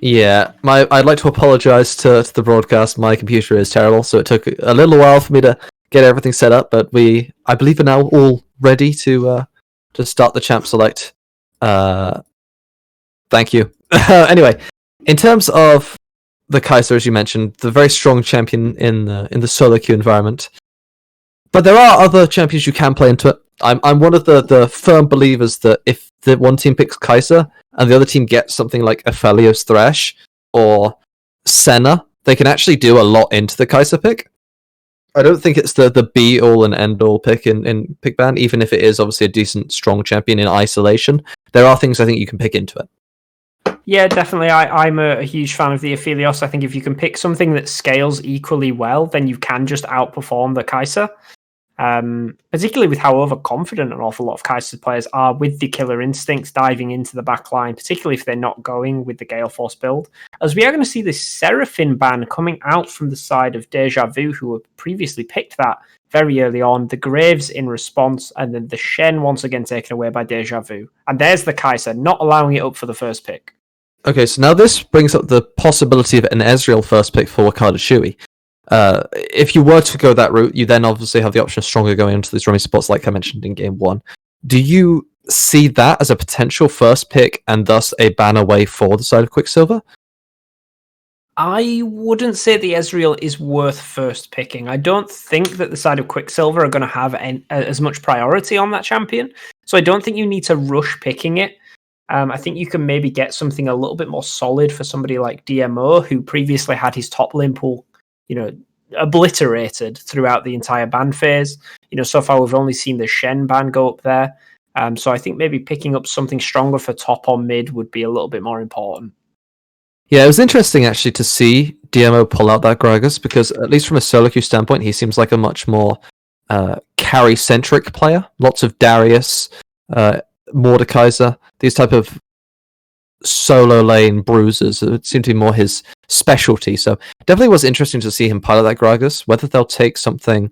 Yeah, I'd like to apologise to the broadcast. My computer is terrible, so it took a little while for me to get everything set up, but I believe are now all ready to start the champ select. Thank you. Anyway, in terms of the Kai'Sa, as you mentioned, the very strong champion in the solo queue environment. But there are other champions you can play into it. I'm one of the firm believers that if the one team picks Kai'Sa and the other team gets something like Aphelios Thresh or Senna, they can actually do a lot into the Kai'Sa pick. I don't think it's the be all and end all pick in pick ban, even if it is obviously a decent strong champion in isolation. There are things I think you can pick into it. Yeah, definitely. I'm a huge fan of the Aphelios. I think if you can pick something that scales equally well, then you can just outperform the Kai'Sa. Particularly with how overconfident an awful lot of Kai'Sa players are with the killer instincts diving into the backline, particularly if they're not going with the Gale Force build. As we are going to see this Seraphine ban coming out from the side of Deja Vu, who had previously picked that very early on, the Graves in response, and then the Shen once again taken away by Deja Vu. And there's the Kai'Sa, not allowing it up for the first pick. Okay, so now this brings up the possibility of an Ezreal first pick for Wakada Chewy. If you were to go that route, you then obviously have the option of Stronger going into these rummy spots, like I mentioned in game 1. Do you see that as a potential first pick and thus a ban away for the side of Quicksilver? I wouldn't say the Ezreal is worth first picking. I don't think that the side of Quicksilver are going to have as much priority on that champion, so I don't think you need to rush picking it. I think you can maybe get something a little bit more solid for somebody like DMO, who previously had his top lane pool, obliterated throughout the entire ban phase. So far we've only seen the Shen ban go up there. So I think maybe picking up something stronger for top or mid would be a little bit more important. Yeah, it was interesting actually to see DMO pull out that Gragas because at least from a solo queue standpoint, he seems like a much more carry-centric player. Lots of Darius, Mordekaiser, these type of solo lane bruisers. It seemed to be more his specialty. So definitely was interesting to see him pilot that Gragas. Whether they'll take something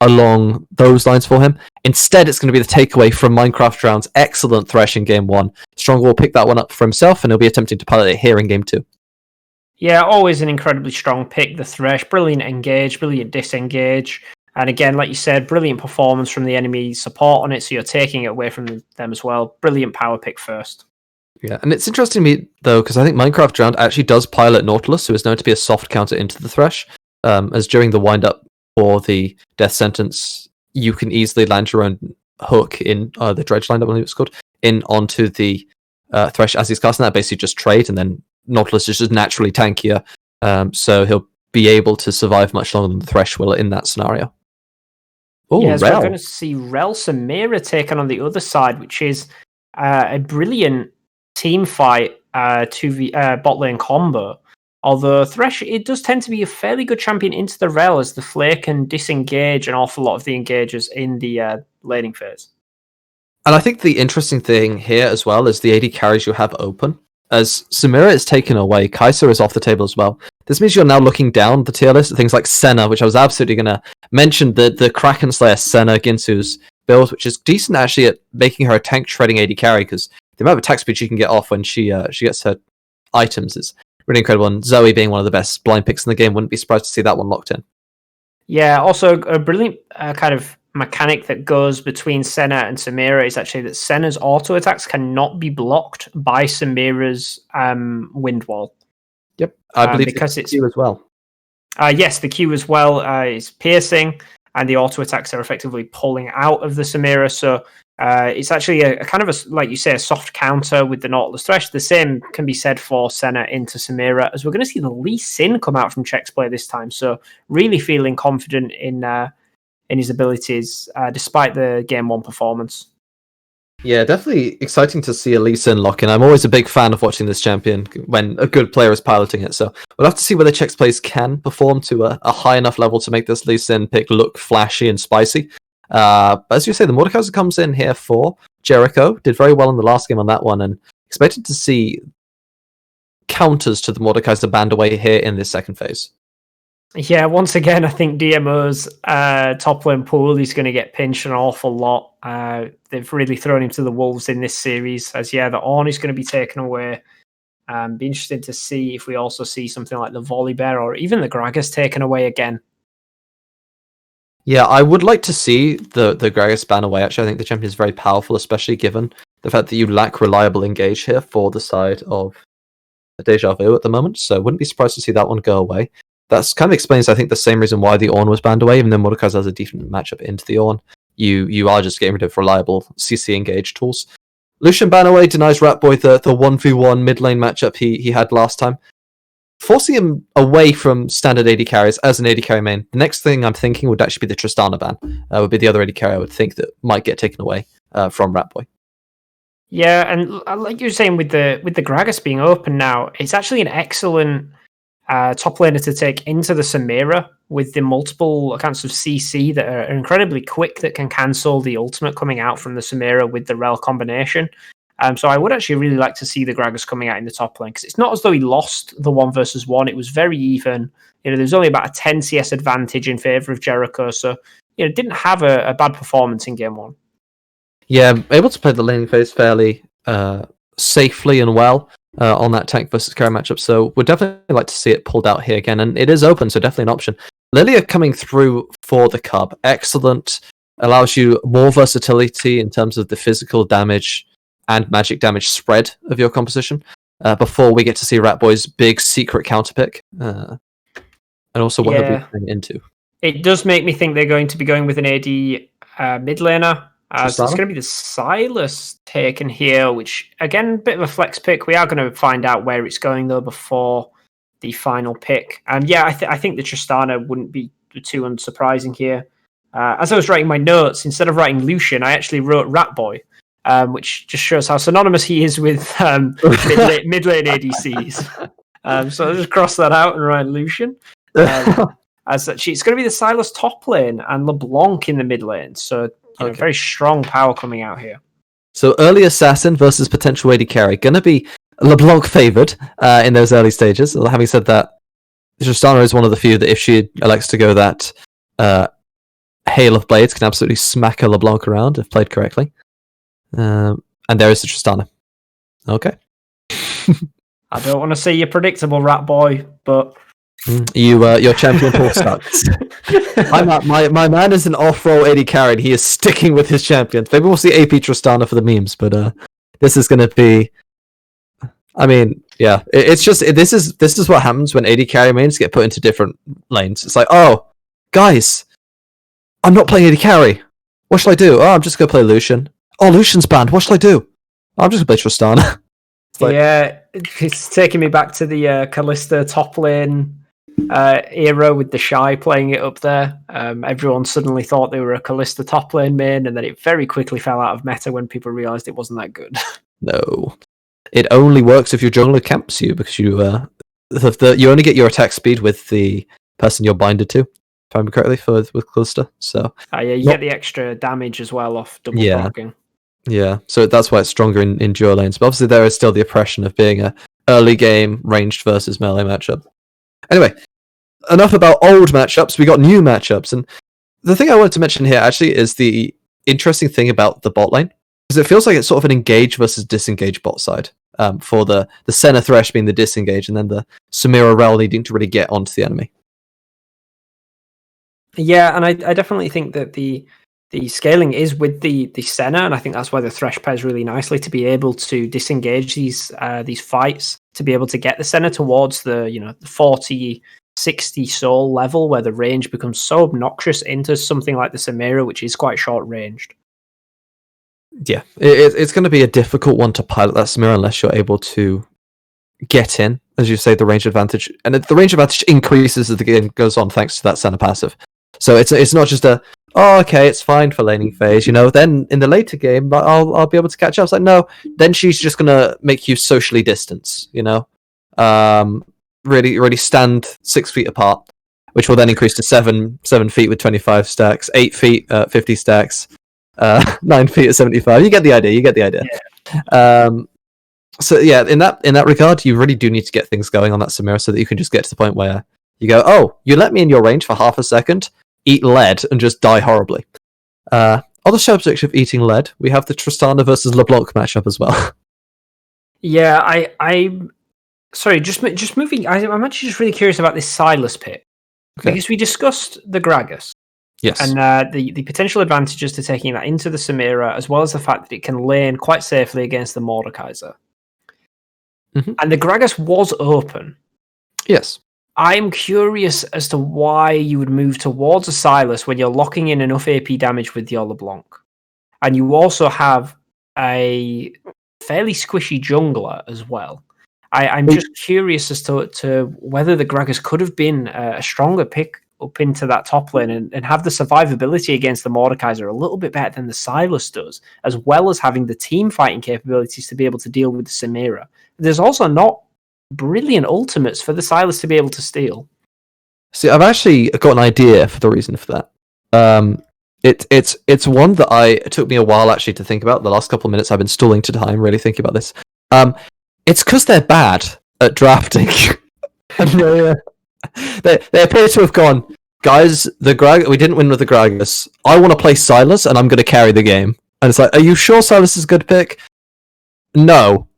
along those lines for him. Instead, it's going to be the takeaway from Minecraft Drown's excellent Thresh in Game 1. Strong will pick that one up for himself, and he'll be attempting to pilot it here in Game 2. Yeah, always an incredibly strong pick, the Thresh. Brilliant engage, brilliant disengage. And again, like you said, brilliant performance from the enemy support on it, so you're taking it away from them as well. Brilliant power pick first. Yeah, and it's interesting to me, though, because I think Minecraft Drowned actually does pilot Nautilus, who is known to be a soft counter into the Thresh, as during the wind-up or the death sentence, you can easily land your own hook in the dredge line, I believe it's called, in onto the Thresh as he's casting that, basically just trade, and then Nautilus is just naturally tankier, so he'll be able to survive much longer than the Thresh will in that scenario. Oh, yeah, so we're going to see Rel Samira taken on the other side, which is a brilliant team fight to bot lane combo. Although Thresh, it does tend to be a fairly good champion into the Rel, as the Flare can disengage an awful lot of the engagers in the laning phase. And I think the interesting thing here as well is the AD carries you have open. As Samira is taken away, Kai'Sa is off the table as well. This means you're now looking down the tier list at things like Senna, which I was absolutely going to mention, the Kraken Slayer Senna Ginsu's build, which is decent actually at making her a tank shredding AD carry, because the amount of attack speed she can get off when she gets her items is really incredible. And Zoe being one of the best blind picks in the game, wouldn't be surprised to see that one locked in. Yeah, also a brilliant kind of mechanic that goes between Senna and Samira is actually that Senna's auto attacks cannot be blocked by Samira's wind wall. Yep, I believe because it's Q as well. Yes, the Q as well is piercing, and the auto attacks are effectively pulling out of the Samira. So it's actually a kind of a, like you say, a soft counter with the Nautilus Thresh. The same can be said for Senna into Samira, as we're going to see the Lee Sin come out from Check's play this time. So really feeling confident in his abilities, despite the Game 1 performance. Yeah, definitely exciting to see a Lee Sin lock in. I'm always a big fan of watching this champion when a good player is piloting it. So we'll have to see whether Check's plays can perform to a high enough level to make this Lee Sin pick look flashy and spicy. But as you say, the Mordekaiser comes in here for Jericho. Did very well in the last game on that one, and expected to see counters to the Mordekaiser band away here in this second phase. Yeah, once again, I think DMO's top lane pool is going to get pinched an awful lot. They've really thrown him to the wolves in this series, as the Ornn is going to be taken away. Be interesting to see if we also see something like the Volibear or even the Gragas taken away again. Yeah, I would like to see the Gragas ban away. Actually, I think the champion is very powerful, especially given the fact that you lack reliable engage here for the side of Deja Vu at the moment. So wouldn't be surprised to see that one go away. That's kind of explains, I think, the same reason why the Ornn was banned away, even though Mordekaiser has a decent matchup into the Ornn. You are just getting rid of reliable CC engage tools. Lucian ban away denies Ratboy the 1v1 mid lane matchup he had last time, forcing him away from standard AD carries as an AD carry main. The next thing I'm thinking would actually be the Tristana ban. Would be the other AD carry I would think that might get taken away from Ratboy. Yeah, and like you were saying with the Gragas being open now, it's actually an excellent top laner to take into the Samira with the multiple accounts of CC that are incredibly quick, that can cancel the ultimate coming out from the Samira with the Rel combination. So I would actually really like to see the Gragas coming out in the top lane, because it's not as though he lost the 1v1. It was very even. There's only about a 10 CS advantage in favour of Jericho, so didn't have a bad performance in Game 1. Yeah, able to play the laning phase fairly safely and well on that tank versus carry matchup, so we'd definitely like to see it pulled out here again, and it is open, so definitely an option. Lilia coming through for the Cub, excellent, allows you more versatility in terms of the physical damage and magic damage spread of your composition, before we get to see Ratboy's big secret counter pick, and also what he'll be going into. It does make me think they're going to be going with an AD mid laner. So it's going to be the Silas taken here, which, again, a bit of a flex pick. We are going to find out where it's going, though, before the final pick. And I think the Tristana wouldn't be too unsurprising here. As I was writing my notes, instead of writing Lucian, I actually wrote Ratboy, which just shows how synonymous he is with mid-lane ADCs. So I'll just cross that out and write Lucian. As such, it's going to be the Silas top lane and LeBlanc in the mid lane. So very strong power coming out here. So early assassin versus potential AD carry. Going to be LeBlanc favoured in those early stages. Having said that, Tristana is one of the few that if she elects to go that hail of blades, can absolutely smack a LeBlanc around if played correctly. And there is the Tristana. Okay. I don't want to say you're predictable, rat boy, but your champion Paul sucks. My man is an off-roll AD carry, and he is sticking with his champions. Maybe we'll see AP Tristana for the memes, but this is going to be. I mean, yeah, it's just this is what happens when AD carry mains get put into different lanes. It's like, oh, guys, I'm not playing AD carry. What shall I do? Oh, I'm just going to play Lucian. Oh, Lucian's banned. What shall I do? I'm just going to play Tristana. Yeah, it's taking me back to the Kalista top lane era with the Shy playing it up there. Everyone suddenly thought they were a Kalista top lane main, and then it very quickly fell out of meta when people realised it wasn't that good. No. It only works if your jungler camps you, because you you only get your attack speed with the person you're binded to, if I remember correctly, with Kalista. So you get the extra damage as well off double blocking. Yeah, so that's why it's stronger in duo lanes. But obviously there is still the oppression of being a early game ranged versus melee matchup. Anyway, enough about old matchups. We got new matchups, and the thing I wanted to mention here actually is the interesting thing about the bot lane, because it feels like it's sort of an engage versus disengage bot side. For the Senna Thresh being the disengage, and then the Samira Rel needing to really get onto the enemy. Yeah, and I definitely think that the scaling is with the Senna, and I think that's why the Thresh pairs really nicely to be able to disengage these fights, to be able to get the Senna towards the 40, 60 soul level where the range becomes so obnoxious into something like the Samira, which is quite short ranged. Yeah, it's going to be a difficult one to pilot that Samira unless you're able to get in, as you say, the range advantage, and the range advantage increases as the game goes on thanks to that Senna passive. So it's not just it's fine for laning phase, then in the later game I'll be able to catch up. It's like, no, then she's just gonna make you socially distance, really stand 6 feet apart, which will then increase to 7 feet with 25 stacks, 8 feet 50 stacks, 9 feet at 75. You get the idea. Yeah. So yeah, in that regard, you really do need to get things going on that Samira so that you can just get to the point where you go, oh, you let me in your range for half a second, eat lead, and just die horribly. On the subject of eating lead, we have the Tristana versus LeBlanc matchup as well. Yeah, I'm sorry, just moving. I'm actually just really curious about this Silas pick, because we discussed the Gragas. Yes. And the potential advantages to taking that into the Samira, as well as the fact that it can lane quite safely against the Mordekaiser. Mm-hmm. And the Gragas was open. Yes. I'm curious as to why you would move towards a Silas when you're locking in enough AP damage with your LeBlanc. And you also have a fairly squishy jungler as well. I'm just curious as to whether the Gragas could have been a stronger pick up into that top lane and have the survivability against the Mordekaiser a little bit better than the Silas does, as well as having the team fighting capabilities to be able to deal with the Samira. There's also not brilliant ultimates for the Silas to be able to steal. See, I've actually got an idea for the reason for that. It's one that it took me a while actually to think about. The last couple of minutes I've been stalling to time really thinking about this. It's because they're bad at drafting. And they appear to have gone, guys, we didn't win with the Gragas. I want to play Silas and I'm going to carry the game. And it's like, are you sure Silas is a good pick? No.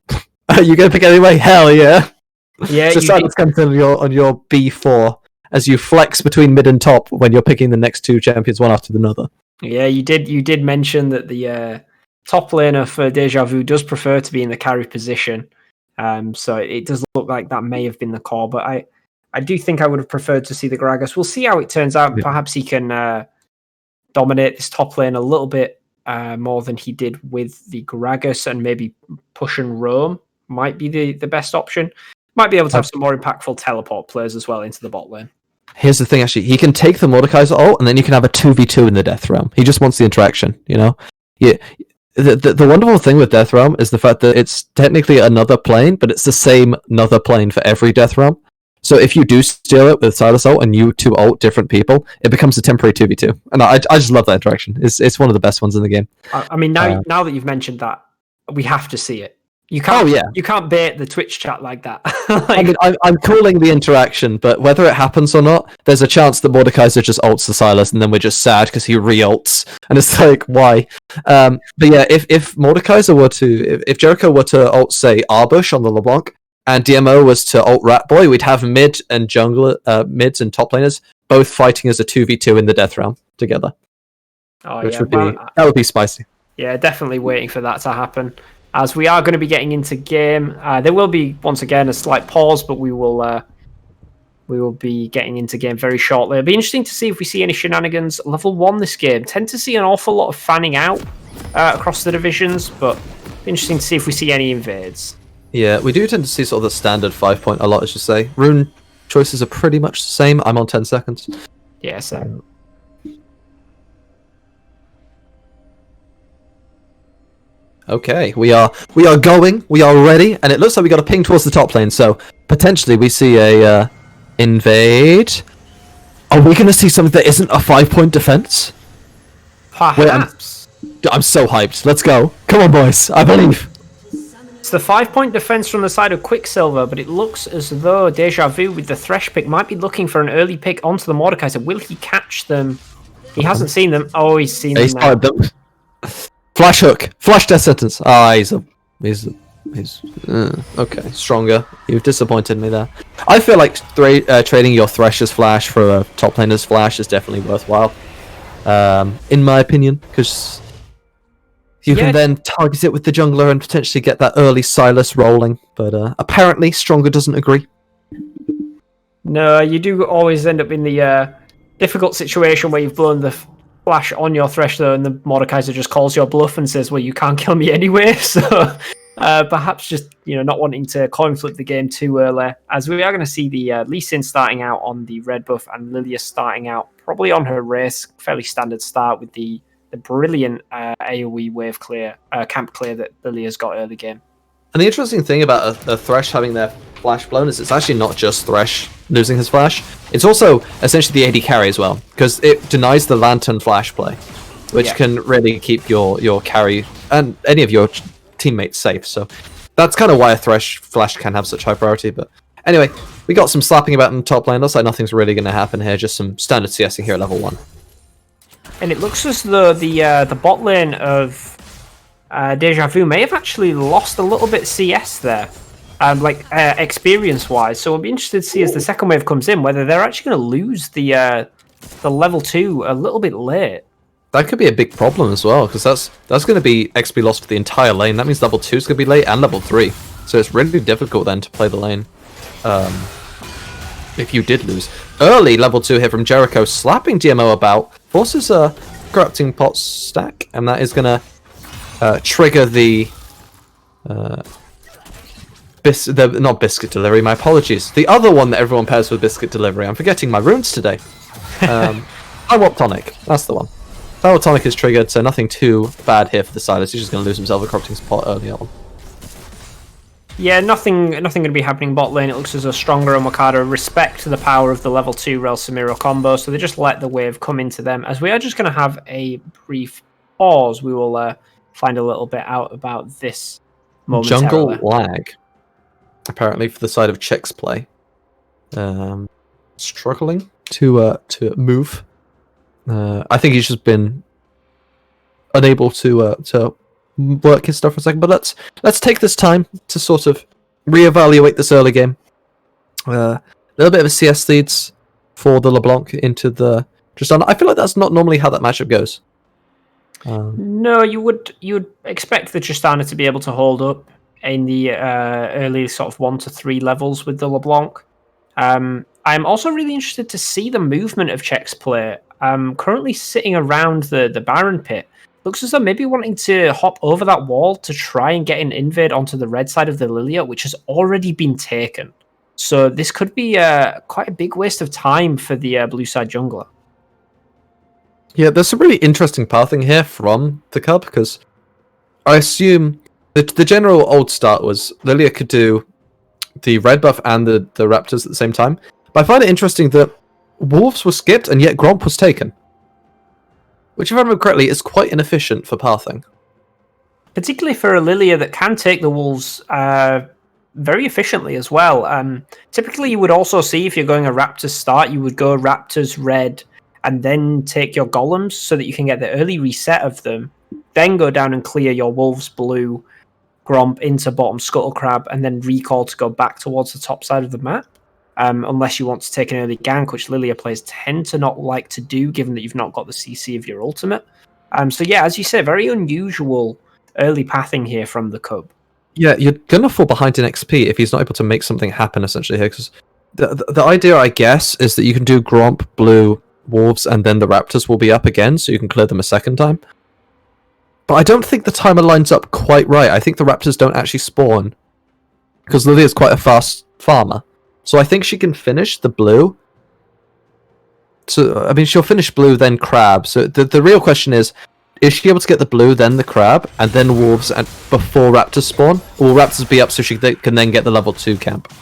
Are you going to pick anyway? Hell yeah. Yeah. So Silas comes in on your B4 as you flex between mid and top when you're picking the next two champions one after another. Yeah, you did mention that the top laner for Deja Vu does prefer to be in the carry position. So it does look like that may have been the call, but I do think I would have preferred to see the Gragas. We'll see how it turns out. Yeah. Perhaps he can dominate this top lane a little bit more than he did with the Gragas, and maybe push and roam might be the best option. Might be able to have some more impactful teleport players as well into the bot lane. Here's the thing, actually. He can take the Mordekaiser ult, and then you can have a 2v2 in the Death Realm. He just wants the interaction, Yeah. the wonderful thing with Death Realm is the fact that it's technically another plane, but it's the same another plane for every Death Realm. So if you do steal it with Silas ult and you two ult different people, it becomes a temporary 2v2. And I just love that interaction. It's one of the best ones in the game. I mean, now that you've mentioned that, we have to see it. You can't. You can't bait the Twitch chat like that. I mean, I'm calling the interaction, but whether it happens or not, there's a chance that Mordekaiser just ults the Silas, and then we're just sad because he re-ults, and it's like, why? But yeah, if Mordekaiser were to, if Jericho were to ult, say, Arbush on the LeBlanc, and DMO was to ult Ratboy, we'd have mid and jungler, mids and top laners both fighting as a 2v2 in the Death Realm together. Oh which yeah, that would be spicy. Yeah, definitely waiting for that to happen. As we are going to be getting into game, there will be once again a slight pause, but we will be getting into game very shortly. It'll be interesting to see if we see any shenanigans. Level 1 this game. Tend to see an awful lot of fanning out across the divisions, but interesting to see if we see any invades. Yeah, we do tend to see sort of the standard 5-point a lot, as you say. Rune choices are pretty much the same. I'm on 10 seconds. Yeah, so. Okay, we are going, we are ready, and it looks like we got a ping towards the top lane, so potentially we see a invade. Are we going to see something that isn't a 5-point defense? Perhaps. Wait, I'm so hyped. Let's go. Come on, boys. I believe. It's the 5-point defense from the side of Quicksilver, but it looks as though Deja Vu with the Thresh pick might be looking for an early pick onto the Mordekaiser. Will he catch them? He hasn't seen them. Oh, he's seen them now. Flash hook. Flash death sentence. Ah, he's okay. Stronger. You've disappointed me there. I feel like trading your Thresh's flash for a top laner's flash is definitely worthwhile. In my opinion, because you can then target it with the jungler and potentially get that early Silas rolling. But apparently, Stronger doesn't agree. No, you do always end up in the difficult situation where you've blown the flash on your Thresh, though, and the Mordekaiser just calls your bluff and says, well, you can't kill me anyway. So perhaps just not wanting to coin flip the game too early, as we are going to see the Lee Sin starting out on the red buff and Lilia starting out probably on her race. Fairly standard start with the brilliant AoE wave clear, camp clear that Lilia's got early game. And the interesting thing about a Thresh having their flash blown is it's actually not just Thresh losing his flash. It's also essentially the AD carry as well, because it denies the Lantern flash play, which can really keep your carry and any of your teammates safe. So that's kind of why a Thresh flash can have such high priority. But anyway, we got some slapping about in the top lane. Looks like nothing's really going to happen here, just some standard CSing here at level 1. And it looks as though the bot lane of Deja Vu may have actually lost a little bit CS there, experience-wise. So I'll be interested to see as the second wave comes in whether they're actually going to lose the level 2 a little bit late. That could be a big problem as well, because that's going to be XP lost for the entire lane. That means level 2 is going to be late and level 3. So it's really difficult then to play the lane. If you did lose. Early level 2 here from Jericho, slapping DMO about, forces a Corrupting Pot stack, and that is going to trigger the not Biscuit Delivery, my apologies. The other one that everyone pairs with Biscuit Delivery. I'm forgetting my runes today. Power Tonic, that's the one. Power Tonic is triggered, so nothing too bad here for the Silas. He's just going to lose himself a Corrupting Pot early on. Yeah, nothing going to be happening bot lane. It looks as though Stronger and Wakada respect the power of the level 2 Rel Samiro combo, so they just let the wave come into them. As we are just going to have a brief pause, we will find a little bit out about this momentarily. Jungle lag, apparently, for the side of Check's play. Struggling to move. I think he's just been unable to work his stuff for a second, but let's take this time to sort of reevaluate this early game. A little bit of a CS leads for the LeBlanc into the Tristana. I feel like that's not normally how that matchup goes. No, you would expect the Tristana to be able to hold up in the early sort of 1 to 3 levels with the LeBlanc. I'm also really interested to see the movement of Check's play. Currently sitting around the Baron pit. Looks as though maybe wanting to hop over that wall to try and get an invade onto the red side of the Lilia, which has already been taken. So this could be quite a big waste of time for the blue side jungler. Yeah, there's some really interesting pathing here from the Cub, because I assume the general old start was Lilia could do the red buff and the raptors at the same time. But I find it interesting that wolves were skipped and yet Gromp was taken. Which, if I remember correctly, is quite inefficient for pathing. Particularly for a Lilia that can take the wolves very efficiently as well. Typically, you would also see if you're going a Raptors start, you would go Raptors red and then take your golems so that you can get the early reset of them. Then go down and clear your wolves blue, Gromp into bottom Scuttle Crab, and then recall to go back towards the top side of the map. Unless you want to take an early gank, which Lilia players tend to not like to do, given that you've not got the CC of your ultimate. So yeah, as you say, very unusual early pathing here from the Cub. Yeah, you're gonna fall behind in XP if he's not able to make something happen essentially here. Because the idea, I guess, is that you can do Gromp, blue, wolves, and then the raptors will be up again, so you can clear them a second time. But I don't think the timer lines up quite right. I think the raptors don't actually spawn because Lilia's quite a fast farmer. So I think she can finish the blue. So I mean, she'll finish blue, then crab. So the real question is she able to get the blue, then the crab, and then wolves, and before raptors spawn? Or will raptors be up so she can then get the level 2 camp?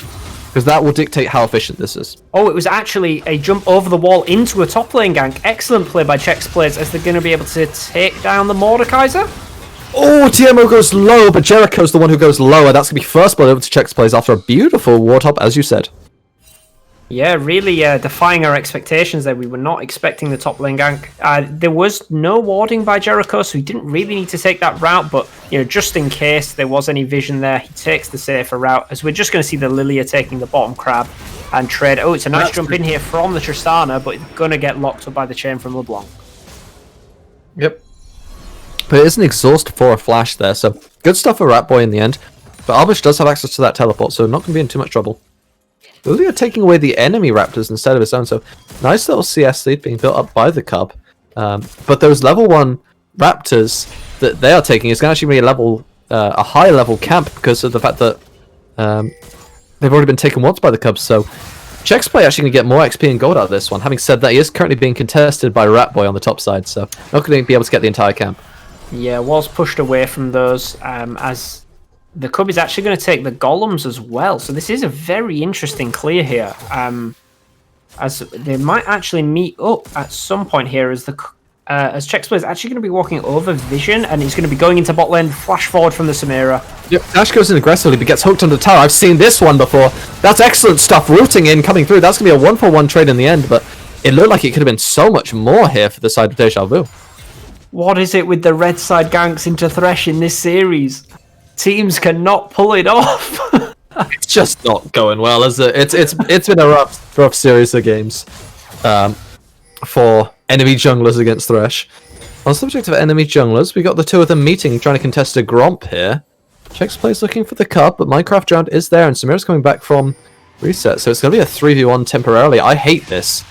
Because that will dictate how efficient this is. Oh, it was actually a jump over the wall into a top lane gank. Excellent play by Chex players as they're going to be able to take down the Mordekaiser. Oh, TMO goes low, but Jericho's the one who goes lower. That's going to be first blood over to Chex plays after a beautiful Wartop, as you said. Yeah, really defying our expectations there. We were not expecting the top lane gank. There was no warding by Jericho, so he didn't really need to take that route, but just in case there was any vision there, he takes the safer route, as we're just going to see the Lilia taking the bottom crab and trade. Oh, it's a nice jump in here from the Tristana, but it's going to get locked up by the chain from LeBlanc. Yep. But it is an exhaust for a flash there, so good stuff for Ratboy in the end. But Albush does have access to that teleport, so not going to be in too much trouble. Lilia taking away the enemy raptors instead of his own, so nice little CS lead being built up by the Cub. But those level 1 raptors that they are taking is going to actually be a high level camp because of the fact that they've already been taken once by the Cubs, so Chex Play actually going to get more XP and gold out of this one. Having said that, he is currently being contested by Ratboy on the top side, so not going to be able to get the entire camp. Yeah, was pushed away from those as the Cub is actually going to take the golems as well. So this is a very interesting clear here. As they might actually meet up at some point here as as Chex is actually going to be walking over Vision, and he's going to be going into bot lane, flash forward from the Samira. Yep, Dash goes in aggressively, but gets hooked on the tower. I've seen this one before. That's excellent stuff. Rooting in, coming through. That's going to be a 1-for-1 trade in the end, but it looked like it could have been so much more here for the side of Deja Vu. What is it with the red side ganks into Thresh in this series? Teams cannot pull it off. It's just not going well, is it? It's been a rough series of games for enemy junglers against Thresh. On the subject of enemy junglers, we got the two of them meeting, trying to contest a Gromp here. Chex plays looking for the Cub, but Minecraft Giant is there, and Samira's coming back from reset, so it's going to be a 3v1 temporarily. I hate this.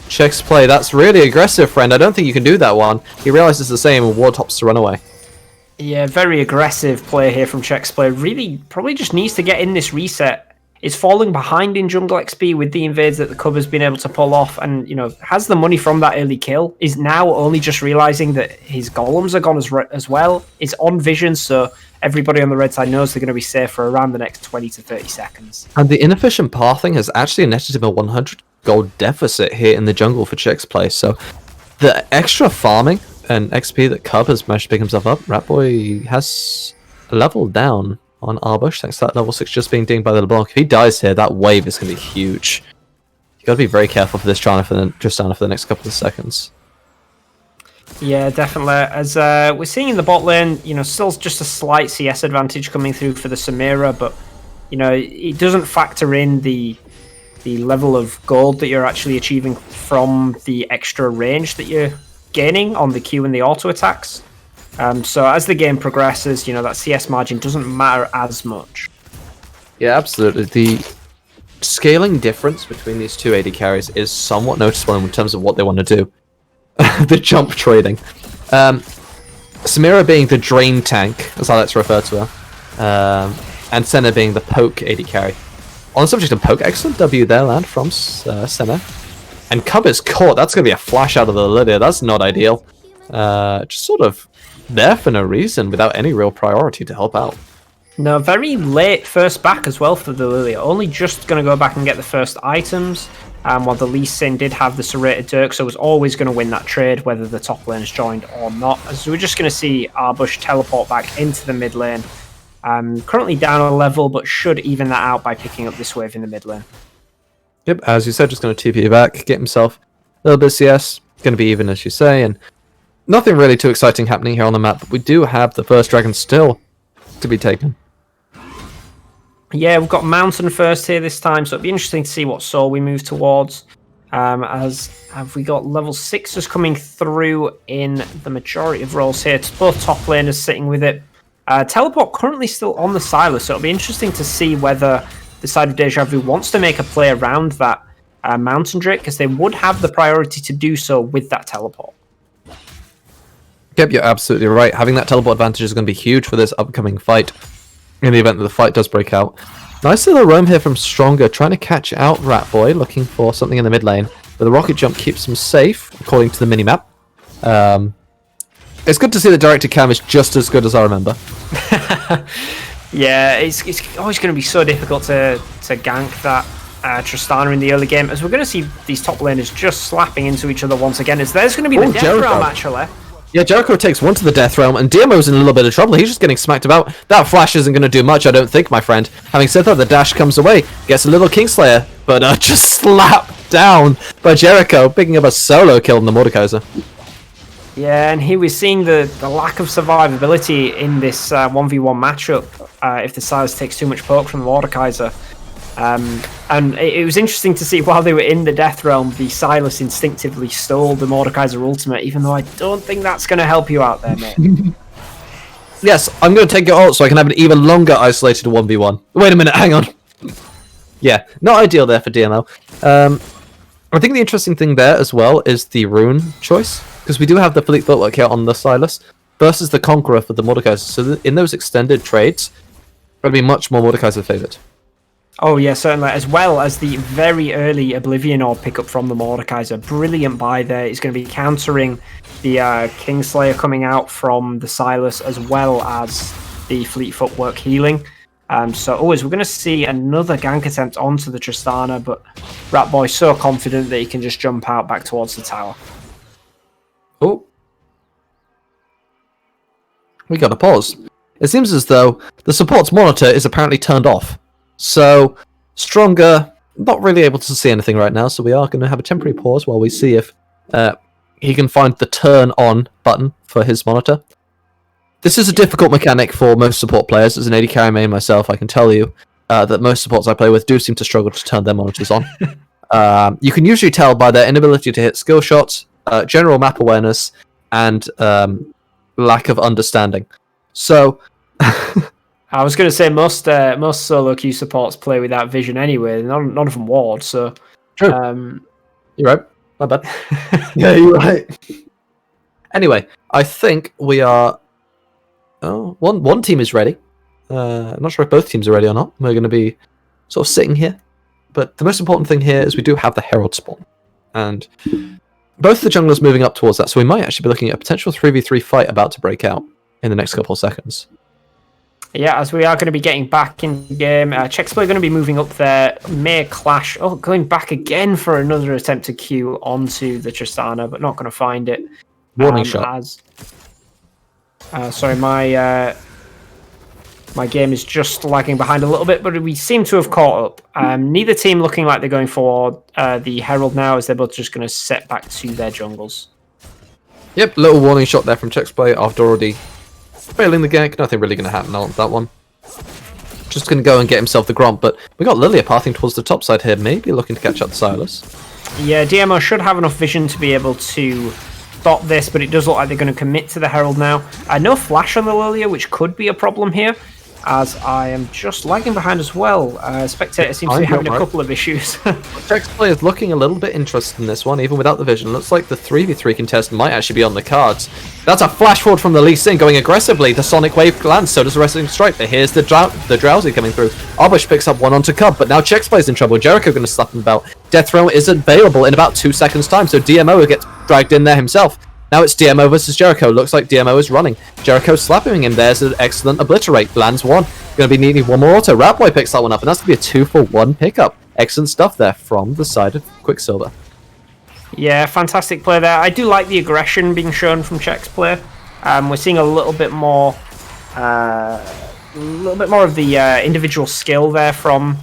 Chex play, that's really aggressive, friend. I don't think you can do that one. He realizes the same and ward hops to run away. Yeah, very aggressive play here from Chex Play. Really, probably just needs to get in this reset. Is falling behind in jungle XP with the invades that the Cub has been able to pull off, and has the money from that early kill. Is now only just realizing that his golems are gone as well. Is on vision, so everybody on the red side knows they're going to be safe for around the next 20 to 30 seconds. And the inefficient pathing has actually netted him a 100 gold deficit here in the jungle for Chex Play. So the extra farming and XP that Cub has managed to pick himself up, Ratboy has leveled down on Arbush thanks to that level 6 just being dinged by the LeBlanc. If he dies here, that wave is going to be huge. You got to be very careful for this Tristana for the next couple of seconds. Yeah, definitely. As we're seeing in the bot lane, still just a slight CS advantage coming through for the Samira, but it doesn't factor in the level of gold that you're actually achieving from the extra range that you're gaining on the Q and the auto attacks. So as the game progresses, that CS margin doesn't matter as much. Yeah, absolutely. The scaling difference between these two AD carries is somewhat noticeable in terms of what they want to do. The jump trading. Samira being the drain tank, as I like to refer to her, and Senna being the poke AD carry. On the subject of poke, excellent W there, land from Senna. And Cub is caught. That's going to be a flash out of the Lydia. That's not ideal. Just sort of there for no reason, without any real priority to help out. No, very late first back as well for the Lilia. Only just going to go back and get the first items. While the Lee Sin did have the serrated Dirk, so was always going to win that trade, whether the top lane is joined or not. So we're just going to see Arbush teleport back into the mid lane. Currently down a level, but should even that out by picking up this wave in the mid lane. Yep, as you said, just going to TP back, get himself a little bit of CS. Going to be even, as you say, and nothing really too exciting happening here on the map, but we do have the first dragon still to be taken. Yeah, we've got Mountain first here this time, so it'll be interesting to see what soul we move towards. As have we got level 6s coming through in the majority of roles here. Both top laners sitting with it. Teleport currently still on the Silas, so it'll be interesting to see whether the side of Deja Vu wants to make a play around that Mountain Drake, because they would have the priority to do so with that teleport. Yep, you're absolutely right. Having that teleport advantage is going to be huge for this upcoming fight, in the event that the fight does break out. Nice little roam here from Stronger, trying to catch out Ratboy, looking for something in the mid lane. But the rocket jump keeps him safe, according to the minimap. It's good to see the directed cam is just as good as I remember. Yeah, it's always going to be so difficult to gank that Tristana in the early game, as we're going to see these top laners just slapping into each other once again, as there's going to be the Death Realm actually. Yeah, Jericho takes one to the Death Realm, and DMO's in a little bit of trouble. He's just getting smacked about. That flash isn't going to do much, I don't think, my friend. Having said that, the dash comes away, gets a little Kingslayer, but just slapped down by Jericho, picking up a solo kill in the Mordekaiser. Yeah, and here we're seeing the lack of survivability in this 1v1 matchup if the Silas takes too much poke from the Mordekaiser. And it was interesting to see while they were in the Death Realm, the Silas instinctively stole the Mordekaiser ultimate, even though I don't think that's going to help you out there, mate. Yes, I'm going to take your ult so I can have an even longer isolated 1v1. Wait a minute, hang on. Yeah, not ideal there for DMO. I think the interesting thing there as well is the rune choice, because we do have the Fleet Footwork here on the Silas versus the Conqueror for the Mordekaiser. So in those extended trades, it'll be much more Mordekaiser favoured. Oh yeah, certainly, as well as the very early Oblivion Orb pickup from the Mordekaiser. Brilliant buy there. It's going to be countering the Kingslayer coming out from the Silas, as well as the Fleet Footwork healing. So we're going to see another gank attempt onto the Tristana, but Ratboy so confident that he can just jump out back towards the tower. Oh. We got a pause. It seems as though the support's monitor is apparently turned off. So, Stronger, not really able to see anything right now, so we are going to have a temporary pause while we see if he can find the turn on button for his monitor. This is a difficult mechanic for most support players. As an AD carry main myself, I can tell you that most supports I play with do seem to struggle to turn their monitors on. You can usually tell by their inability to hit skill shots, general map awareness, and lack of understanding. So... I was going to say most solo queue supports play without vision anyway. None of them ward, so... True. You're right. My bad. Yeah, you're right. Anyway, I think we are... Oh, one team is ready. I'm not sure if both teams are ready or not. We're going to be sort of sitting here. But the most important thing here is we do have the Herald spawn. And both the junglers moving up towards that, so we might actually be looking at a potential 3v3 fight about to break out in the next couple of seconds. Yeah, as we are going to be getting back in the game. Chexplay are going to be moving up there. May clash. Oh, going back again for another attempt to queue onto the Tristana, but not going to find it. Warning shot. Sorry, my game is just lagging behind a little bit, but we seem to have caught up. Neither team looking like they're going for the Herald now, as they're both just going to set back to their jungles. Yep, little warning shot there from Chexplay after already failing the gank. Nothing really going to happen on that one. Just going to go and get himself the Gromp, but we got Lilia pathing towards the top side here, maybe looking to catch up the Silas. Yeah, DMO should have enough vision to be able to stop this, but it does look like they're going to commit to the Herald now. No flash on the Lilia, which could be a problem here, as I am just lagging behind as well. Spectator seems to be having a couple of issues. Chexplay is looking a little bit interested in this one, even without the vision. Looks like the 3v3 contest might actually be on the cards. That's a flash forward from the Lee Sin going aggressively. The Sonic Wave lands, so does the Wrestling Strike. But here's the Drowsy coming through. Arbush picks up one onto Cub, but now Chexplay's in trouble. Jericho going to slap him about. Death Throw is available in about 2 seconds' time, so DMO gets dragged in there himself. Now it's DMO versus Jericho. Looks like DMO is running. Jericho slapping him. There's an excellent obliterate. Lands one. Going to be needing one more auto. Ratboy picks that one up, and that's going to be a 2-for-1 pickup. Excellent stuff there from the side of Quicksilver. Yeah, fantastic play there. I do like the aggression being shown from Czech's play. We're seeing a little bit more of the individual skill there from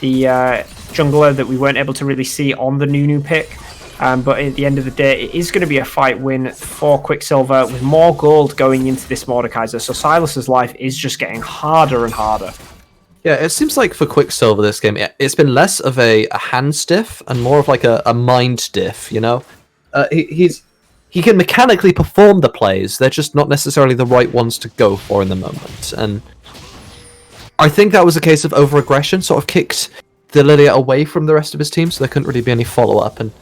the jungler that we weren't able to really see on the Nunu pick. But at the end of the day, it is going to be a fight win for Quicksilver with more gold going into this Mordekaiser. So Silas's life is just getting harder and harder. Yeah, it seems like for Quicksilver this game, it's been less of a hand stiff and more of like a mind diff, you know? He can mechanically perform the plays, they're just not necessarily the right ones to go for in the moment. And I think that was a case of over-aggression, sort of kicked the Lilia away from the rest of his team, so there couldn't really be any follow-up. And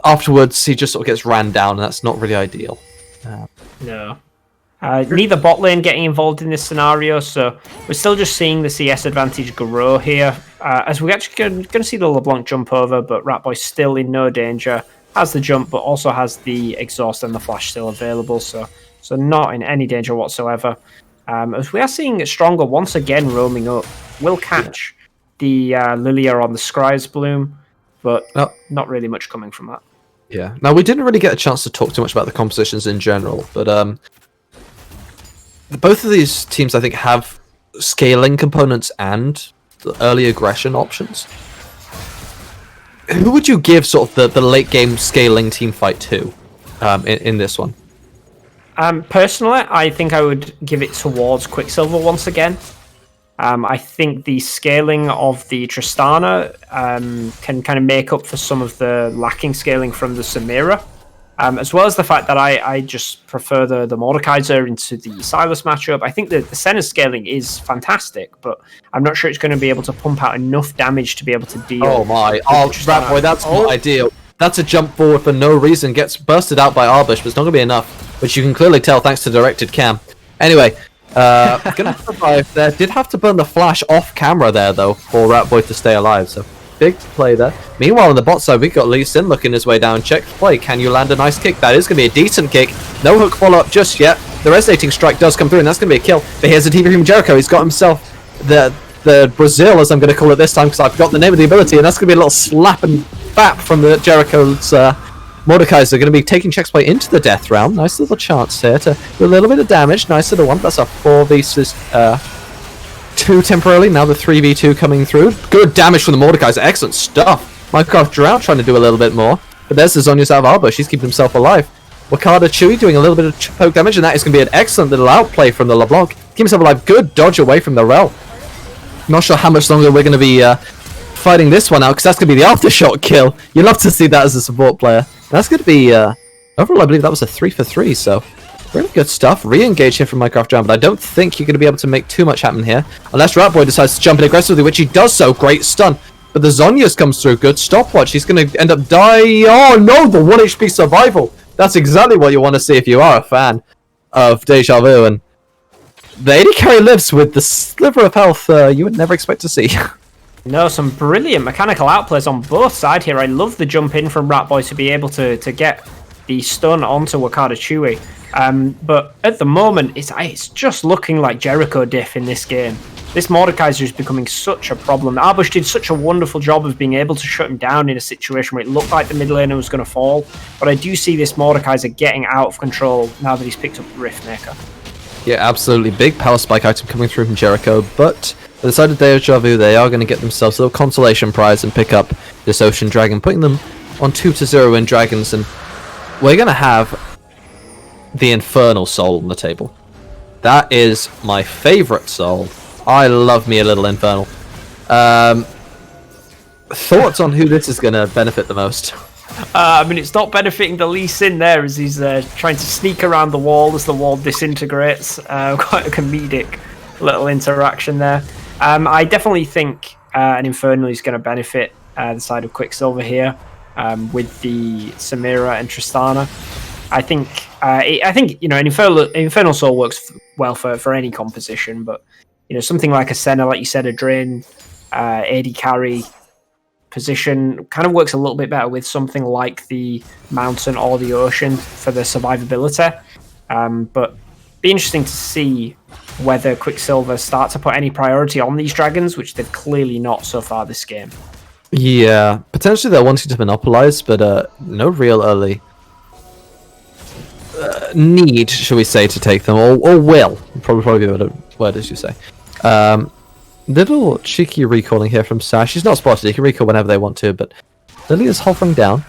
afterwards, he just sort of gets ran down, and that's not really ideal. No. Neither bot lane getting involved in this scenario, so we're still just seeing the CS advantage grow here. As we're actually going to see the LeBlanc jump over, but Ratboy still in no danger. Has the jump, but also has the exhaust and the flash still available, so not in any danger whatsoever. As we are seeing Stronger once again roaming up, will catch the Lilia on the Scry's Bloom, but not really much coming from that. Yeah. Now, we didn't really get a chance to talk too much about the compositions in general, but both of these teams, I think, have scaling components and the early aggression options. Who would you give sort of the late game scaling team fight to in this one? Personally, I think I would give it towards Quicksilver once again. I think the scaling of the Tristana can kind of make up for some of the lacking scaling from the Samira. As well as the fact that I just prefer the Mordekaiser into the Silas matchup. I think that the Senna scaling is fantastic, but I'm not sure it's going to be able to pump out enough damage to be able to deal. Oh my! Oh, Ratboy, that's not ideal. That's a jump forward for no reason. Gets bursted out by Arbush, but it's not going to be enough, which you can clearly tell thanks to directed cam. Anyway, gonna survive there. Did have to burn the flash off camera there though for Ratboy to stay alive. So. Big play there. Meanwhile, on the bot side, we've got Lee Sin looking his way down. Check the play. Can you land a nice kick? That is going to be a decent kick. No hook follow-up just yet. The resonating strike does come through, and that's going to be a kill. But here's a TV from Jericho. He's got himself the Brazil, as I'm going to call it this time, because I forgot the name of the ability, and that's going to be a little slap and bap from the Jericho's Mordekaiser. Going to be taking Check's play into the death round. Nice little chance here to do a little bit of damage. Nice little one. That's a 4v2 temporarily. Now the 3v2 coming through. Good damage from the Mordekaiser. Excellent stuff. Minecraft Drought trying to do a little bit more. But there's the Zhonya's out of Arbush. He's keeping himself alive. Wakada Chewy doing a little bit of poke damage, and that is going to be an excellent little outplay from the LeBlanc. Keep himself alive. Good dodge away from the Rel. Not sure how much longer we're going to be fighting this one out, because that's going to be the aftershock kill. You'd love to see that as a support player. And that's going to be... overall, I believe that was a 3-for-3, so... really good stuff. Re-engage here from Minecraft Jam, but I don't think you're going to be able to make too much happen here. Unless Ratboy decides to jump in aggressively, which he does so. Great stun. But the Zhonya's comes through. Good stopwatch. He's going to end up dying. Oh no, the 1 HP survival. That's exactly what you want to see if you are a fan of Deja Vu. And the AD carry lives with the sliver of health you would never expect to see. No, some brilliant mechanical outplays on both sides here. I love the jump in from Ratboy to be able to get the stun onto Wakada Chewy. But at the moment, it's just looking like Jericho diff in this game. This Mordekaiser is becoming such a problem. Arbush did such a wonderful job of being able to shut him down in a situation where it looked like the mid laner was going to fall. But I do see this Mordekaiser getting out of control now that he's picked up the Riftmaker. Yeah, absolutely. Big power spike item coming through from Jericho, but on the side of Deja Vu, they are going to get themselves a little consolation prize and pick up this Ocean Dragon, putting them on 2-0 in Dragons, and we're going to have the Infernal Soul on the table. That is my favourite soul. I love me a little Infernal. Thoughts on who this is going to benefit the most? I mean, it's not benefiting the Lee Sin there as he's trying to sneak around the wall as the wall disintegrates. Quite a comedic little interaction there. I definitely think an Infernal is going to benefit the side of Quicksilver here with the Samira and Tristana. I think an Infernal Soul works well for any composition, but something like a Senna, like you said, a Drain, AD carry, position. Kind of works a little bit better with something like the mountain or the ocean for the survivability. But be interesting to see whether Quicksilver start to put any priority on these dragons, which they've clearly not so far this game. Yeah, potentially they're wanting to monopolize, but no real early need, shall we say, to take them, or will. Probably be a better word, as you say. Little cheeky recalling here from Sash. She's not spotted. You can recall whenever they want to, but Lily is hovering down.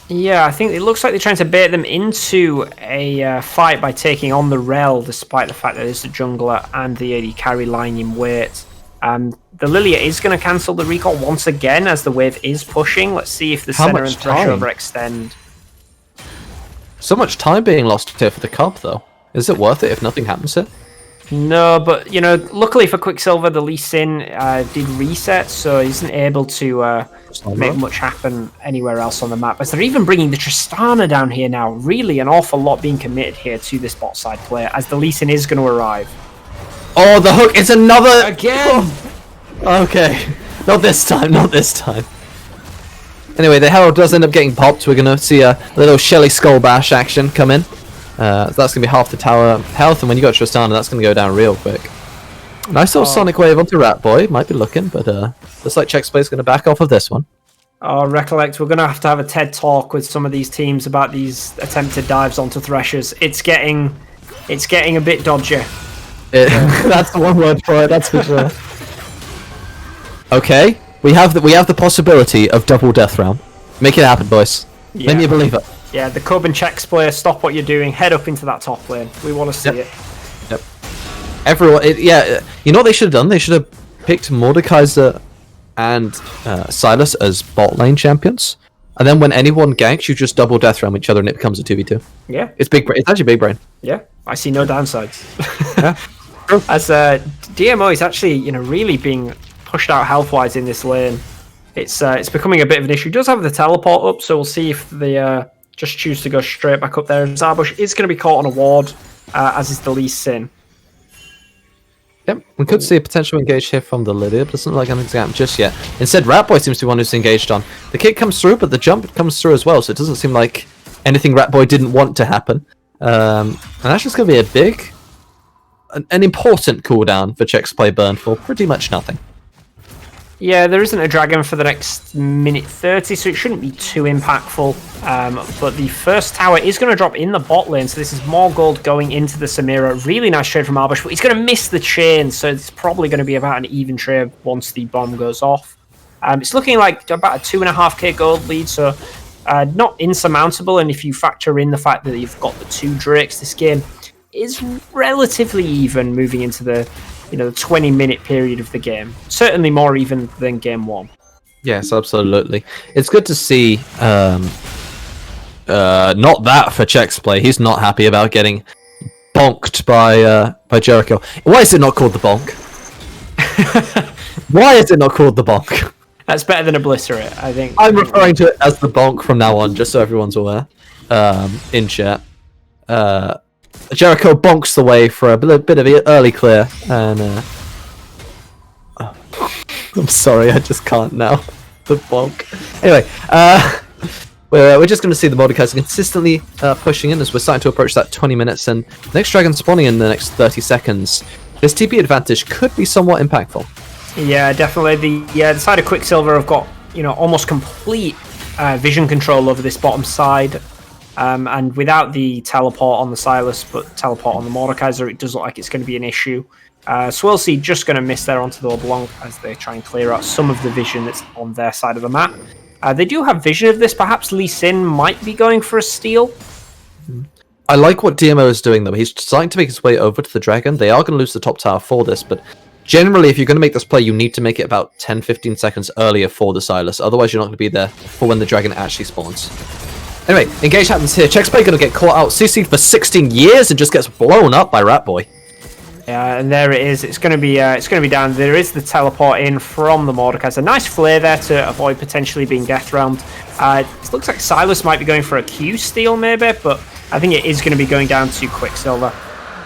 Yeah, I think it looks like they're trying to bait them into a fight by taking on the Rel, despite the fact that there's the jungler and the AD carry lying in wait. The Lilia is going to cancel the recall once again as the wave is pushing. Let's see if the center and Thresh overextend. So much time being lost here for the Cub, though. Is it worth it if nothing happens here? No, but, luckily for Quicksilver, the Lee Sin did reset, so he isn't able to make much happen anywhere else on the map. But they're even bringing the Tristana down here now. Really an awful lot being committed here to this bot side player, as the Lee Sin is going to arrive. Oh, the hook! It's another... Again! Okay. Not this time. Anyway, the Herald does end up getting popped. We're going to see a little Shelly Skull Bash action come in. So that's going to be half the tower health, and when you got Tristana, that's going to go down real quick. Nice little Sonic Wave onto Rat Boy. Might be looking, but looks like Chexplay's going to back off of this one. Oh, recollect, we're going to have a TED talk with some of these teams about these attempted dives onto Threshers. It's getting a bit dodgy. That's the one word for it, that's for sure. Okay, we have the possibility of double death round. Make it happen, boys. Yeah. Then you believe it. Yeah, the Cub and Chex player, stop what you're doing, head up into that top lane. We want to see it. Yep. Everyone, you know what they should have done? They should have picked Mordekaiser and Silas as bot lane champions, and then when anyone ganks, you just double death round each other, and it becomes a 2v2. Yeah, it's big. It's actually big brain. Yeah, I see no downsides. Yeah. As DMO is actually really being pushed out health-wise in this lane. It's becoming a bit of an issue. He does have the teleport up, so we'll see if they just choose to go straight back up there. Zarbush is going to be caught on a ward, as is the Lee Sin. Yep, we could see a potential engage here from the Lydia, but it doesn't look like anything's happened just yet. Instead, Ratboy seems to be one who's engaged on. The kick comes through, but the jump comes through as well, so it doesn't seem like anything Ratboy didn't want to happen. And that's just going to be an important cooldown for Chexplay burn for pretty much nothing. Yeah, there isn't a dragon for the next minute 30, so it shouldn't be too impactful. But the first tower is going to drop in the bot lane, so this is more gold going into the Samira. Really nice trade from Arbush, but he's going to miss the chain, so it's probably going to be about an even trade once the bomb goes off. It's looking like about a 2.5k gold lead, so not insurmountable, and if you factor in the fact that you've got the 2 Drakes, this game is relatively even moving into the 20-minute period of the game. Certainly more even than game 1. Yes, absolutely. It's good to see not that for Chexplay. He's not happy about getting bonked by Jericho. Why is it not called the bonk? Why is it not called the bonk? That's better than Obliterate, I think. I'm referring to it as the bonk from now on, just so everyone's aware. In chat. Jericho bonks the way for a bit of early clear, and I'm sorry, I just can't now. The bonk. Anyway, we're just going to see the Mordekaiser consistently pushing in as we're starting to approach that 20 minutes, and next dragon spawning in the next 30 seconds. This TP advantage could be somewhat impactful. Yeah, definitely. The side of Quicksilver have got almost complete vision control over this bottom side. And without the teleport on the Silas, but teleport on the Mordekaiser, it does look like it's going to be an issue. Swirlseed just going to miss there onto the LeBlanc as they try and clear out some of the vision that's on their side of the map. They do have vision of this. Perhaps Lee Sin might be going for a steal. I like what DMO is doing, though. He's starting to make his way over to the dragon. They are going to lose the top tower for this, but generally, if you're going to make this play, you need to make it about 10-15 seconds earlier for the Silas. Otherwise, you're not going to be there for when the dragon actually spawns. Anyway, engage happens here. Chexplay going to get caught out CC'd for 16 years and just gets blown up by Ratboy. Yeah, and there it is. It's going to be down. There is the teleport in from the Mordekaiser. A nice flare there to avoid potentially being death round. It looks like Silas might be going for a Q steal maybe, but I think it is going to be going down to Quicksilver.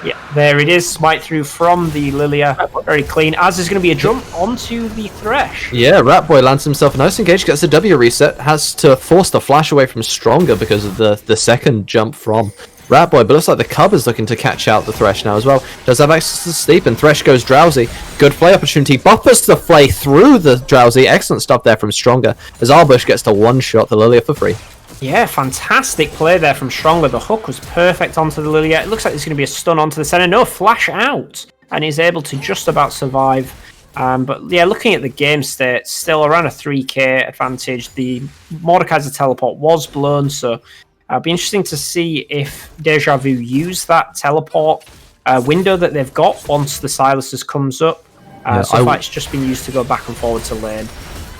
Yeah, there it is. Smite through from the Lilia. Very clean. As there's going to be a jump onto the Thresh. Yeah, Ratboy lands himself a nice engage, gets a W reset, has to force the flash away from Stronger because of the second jump from Ratboy, but looks like the Cub is looking to catch out the Thresh now as well. Does have access to sleep, and Thresh goes Drowsy. Good play opportunity. Buffers the play through the Drowsy. Excellent stuff there from Stronger, as Arbush gets to one-shot the Lilia for free. Yeah, fantastic play there from Stronger. The hook was perfect onto the Lilia. It looks like there's going to be a stun onto the center. No, flash out, and he's able to just about survive. But yeah, looking at the game state, still around a 3k advantage. The Mordekaiser teleport was blown, so it'll be interesting to see if Deja Vu use that teleport window that they've got once the Silas's comes up. So far, it's just been used to go back and forward to lane.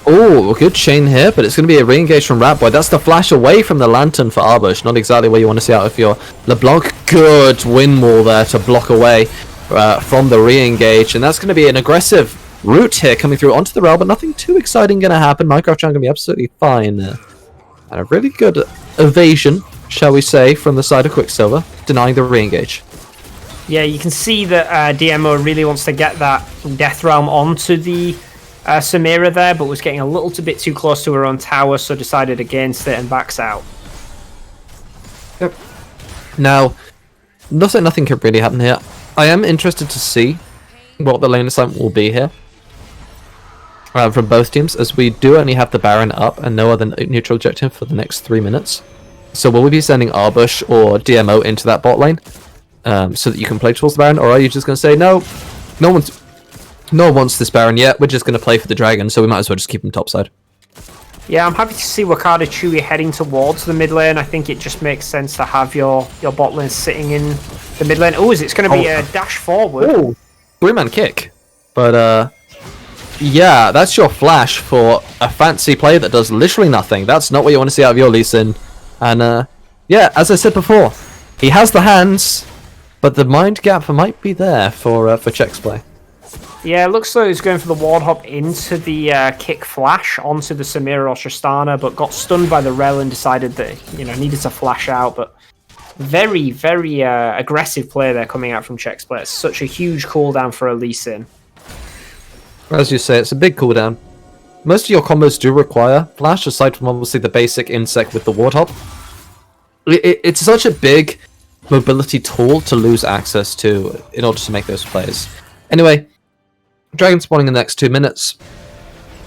Oh, good chain here, but it's going to be a re-engage from Ratboy. That's the flash away from the Lantern for Arbush. Not exactly where you want to see out of your LeBlanc. Good wind wall there to block away from the re-engage. And that's going to be an aggressive route here coming through onto the rail, but nothing too exciting going to happen. Minecraft Chan going to be absolutely fine there. And a really good evasion, shall we say, from the side of Quicksilver, denying the re-engage. Yeah, you can see that DMO really wants to get that Death Realm onto the Samira there, but was getting a little bit too close to her own tower, so decided against it and backs out. Yep. Now, nothing can really happen here. I am interested to see what the lane assignment will be here from both teams, as we do only have the Baron up and no other neutral objective for the next 3 minutes. So will we be sending Arbush or DMO into that bot lane so that you can play towards the Baron, or are you just going to say, no one wants this Baron yet, we're just going to play for the Dragon, so we might as well just keep him topside? Yeah, I'm happy to see Wakanda Chewy heading towards the mid lane. I think it just makes sense to have your bot lane sitting in the mid lane. Oh, it's going to be a dash forward. Oh, 3-man kick. But, yeah, that's your flash for a fancy play that does literally nothing. That's not what you want to see out of your Lee Sin. And, yeah, as I said before, he has the hands, but the mind gap might be there for Check's play. Yeah, it looks like he's going for the ward hop into the kick flash onto the Samira or Tristana, but got stunned by the Rel and decided that, needed to flash out. But very, very aggressive play there coming out from Check's play. It's such a huge cooldown for a Lee Sin. As you say, it's a big cooldown. Most of your combos do require flash, aside from obviously the basic insect with the ward hop. It's such a big mobility tool to lose access to in order to make those plays. Anyway, Dragon spawning in the next 2 minutes.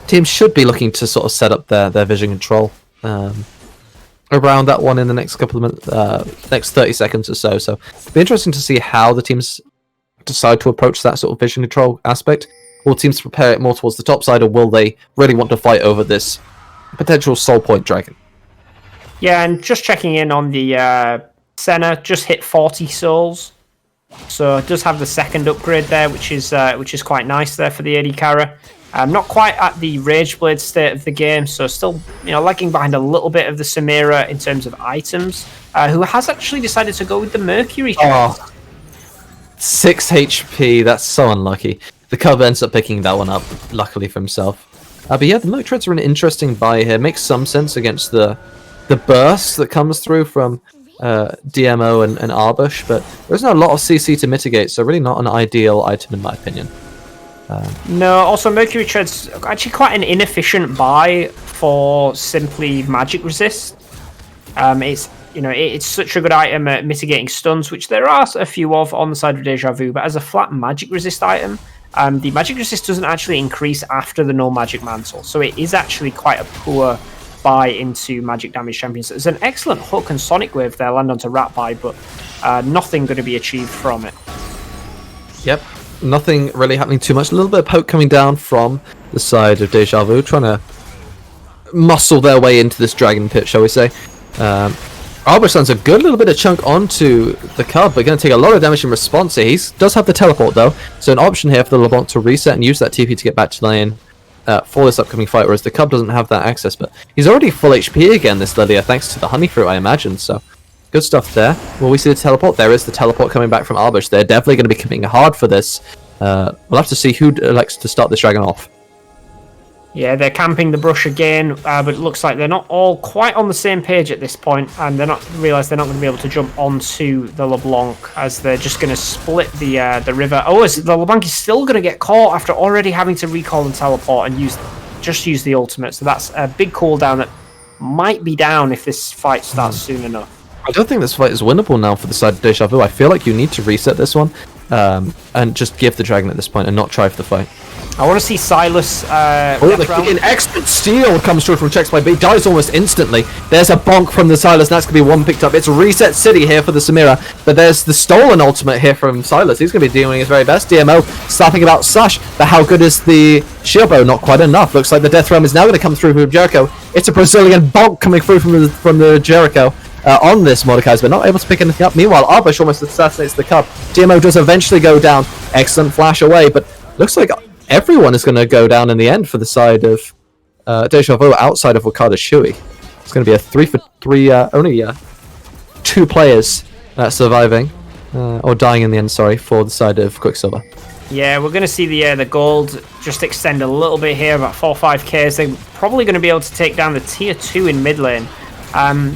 Teams should be looking to sort of set up their vision control around that one in the next couple of minutes, next 30 seconds or so. So it'll be interesting to see how the teams decide to approach that sort of vision control aspect. Will teams prepare it more towards the top side, or will they really want to fight over this potential soul point Dragon? Yeah, and just checking in on the Senna, just hit 40 souls. So it does have the second upgrade there, which is quite nice there for the AD Kara. Not quite at the Rageblade state of the game, so still lagging behind a little bit of the Samira in terms of items. Who has actually decided to go with the Mercury Treads. 6 HP, that's so unlucky. The Cub ends up picking that one up, luckily for himself. But yeah, the Merc Treads are an interesting buy here. Makes some sense against the burst that comes through from DMO and Arbush, but there isn't a lot of CC to mitigate, so really not an ideal item in my opinion. No, also Mercury Tread's actually quite an inefficient buy for simply magic resist. It's such a good item at mitigating stuns, which there are a few of on the side of Deja Vu, but as a flat magic resist item, the magic resist doesn't actually increase after the no magic mantle, so it is actually quite a poor buy into magic damage champions. There's an excellent hook and sonic wave there land onto Ratby, but nothing going to be achieved from it. Yep, nothing really happening too much. A little bit of poke coming down from the side of Deja Vu, trying to muscle their way into this dragon pit, shall we say. Arbush lands a good little bit of chunk onto the Cub, but going to take a lot of damage in response here. He does have the teleport though, so an option here for the LeBlanc to reset and use that TP to get back to lane for this upcoming fight, whereas the Cub doesn't have that access, but he's already full HP again, this Lilia, thanks to the Honey Fruit, I imagine, so good stuff there. Will we see the teleport? There is the teleport coming back from Arbush. They're definitely going to be coming hard for this. We'll have to see who likes to start this dragon off. Yeah, they're camping the brush again, but it looks like they're not all quite on the same page at this point, and they're not going to be able to jump onto the LeBlanc as they're just going to split the river. Oh, the LeBlanc is still going to get caught after already having to recall and teleport and use the ultimate. So that's a big cooldown that might be down if this fight starts soon enough. I don't think this fight is winnable now for the side of Deja Vu. I feel like you need to reset this one and just give the dragon at this point and not try for the fight. I want to see Silas. An excellent steal comes through from Chex Play, but he dies almost instantly. There's a bonk from the Silas, and that's going to be one picked up. It's Reset City here for the Samira, but there's the stolen ultimate here from Silas. He's going to be doing his very best. DMO slapping about Sash, but how good is the shield bow? Not quite enough. Looks like the Death Realm is now going to come through from Jericho. It's a Brazilian bonk coming through from the Jericho. On this Mordekaiser, but not able to pick anything up. Meanwhile, Arbush almost assassinates the Cub. DMO does eventually go down. Excellent flash away, but looks like everyone is going to go down in the end for the side of Deja Vu outside of Wakada Shui. It's going to be a 3 for 3, only 2 players surviving, or dying in the end, sorry, for the side of Quicksilver. Yeah, we're going to see the gold just extend a little bit here, about 4 or 5Ks. They're probably going to be able to take down the tier 2 in mid lane.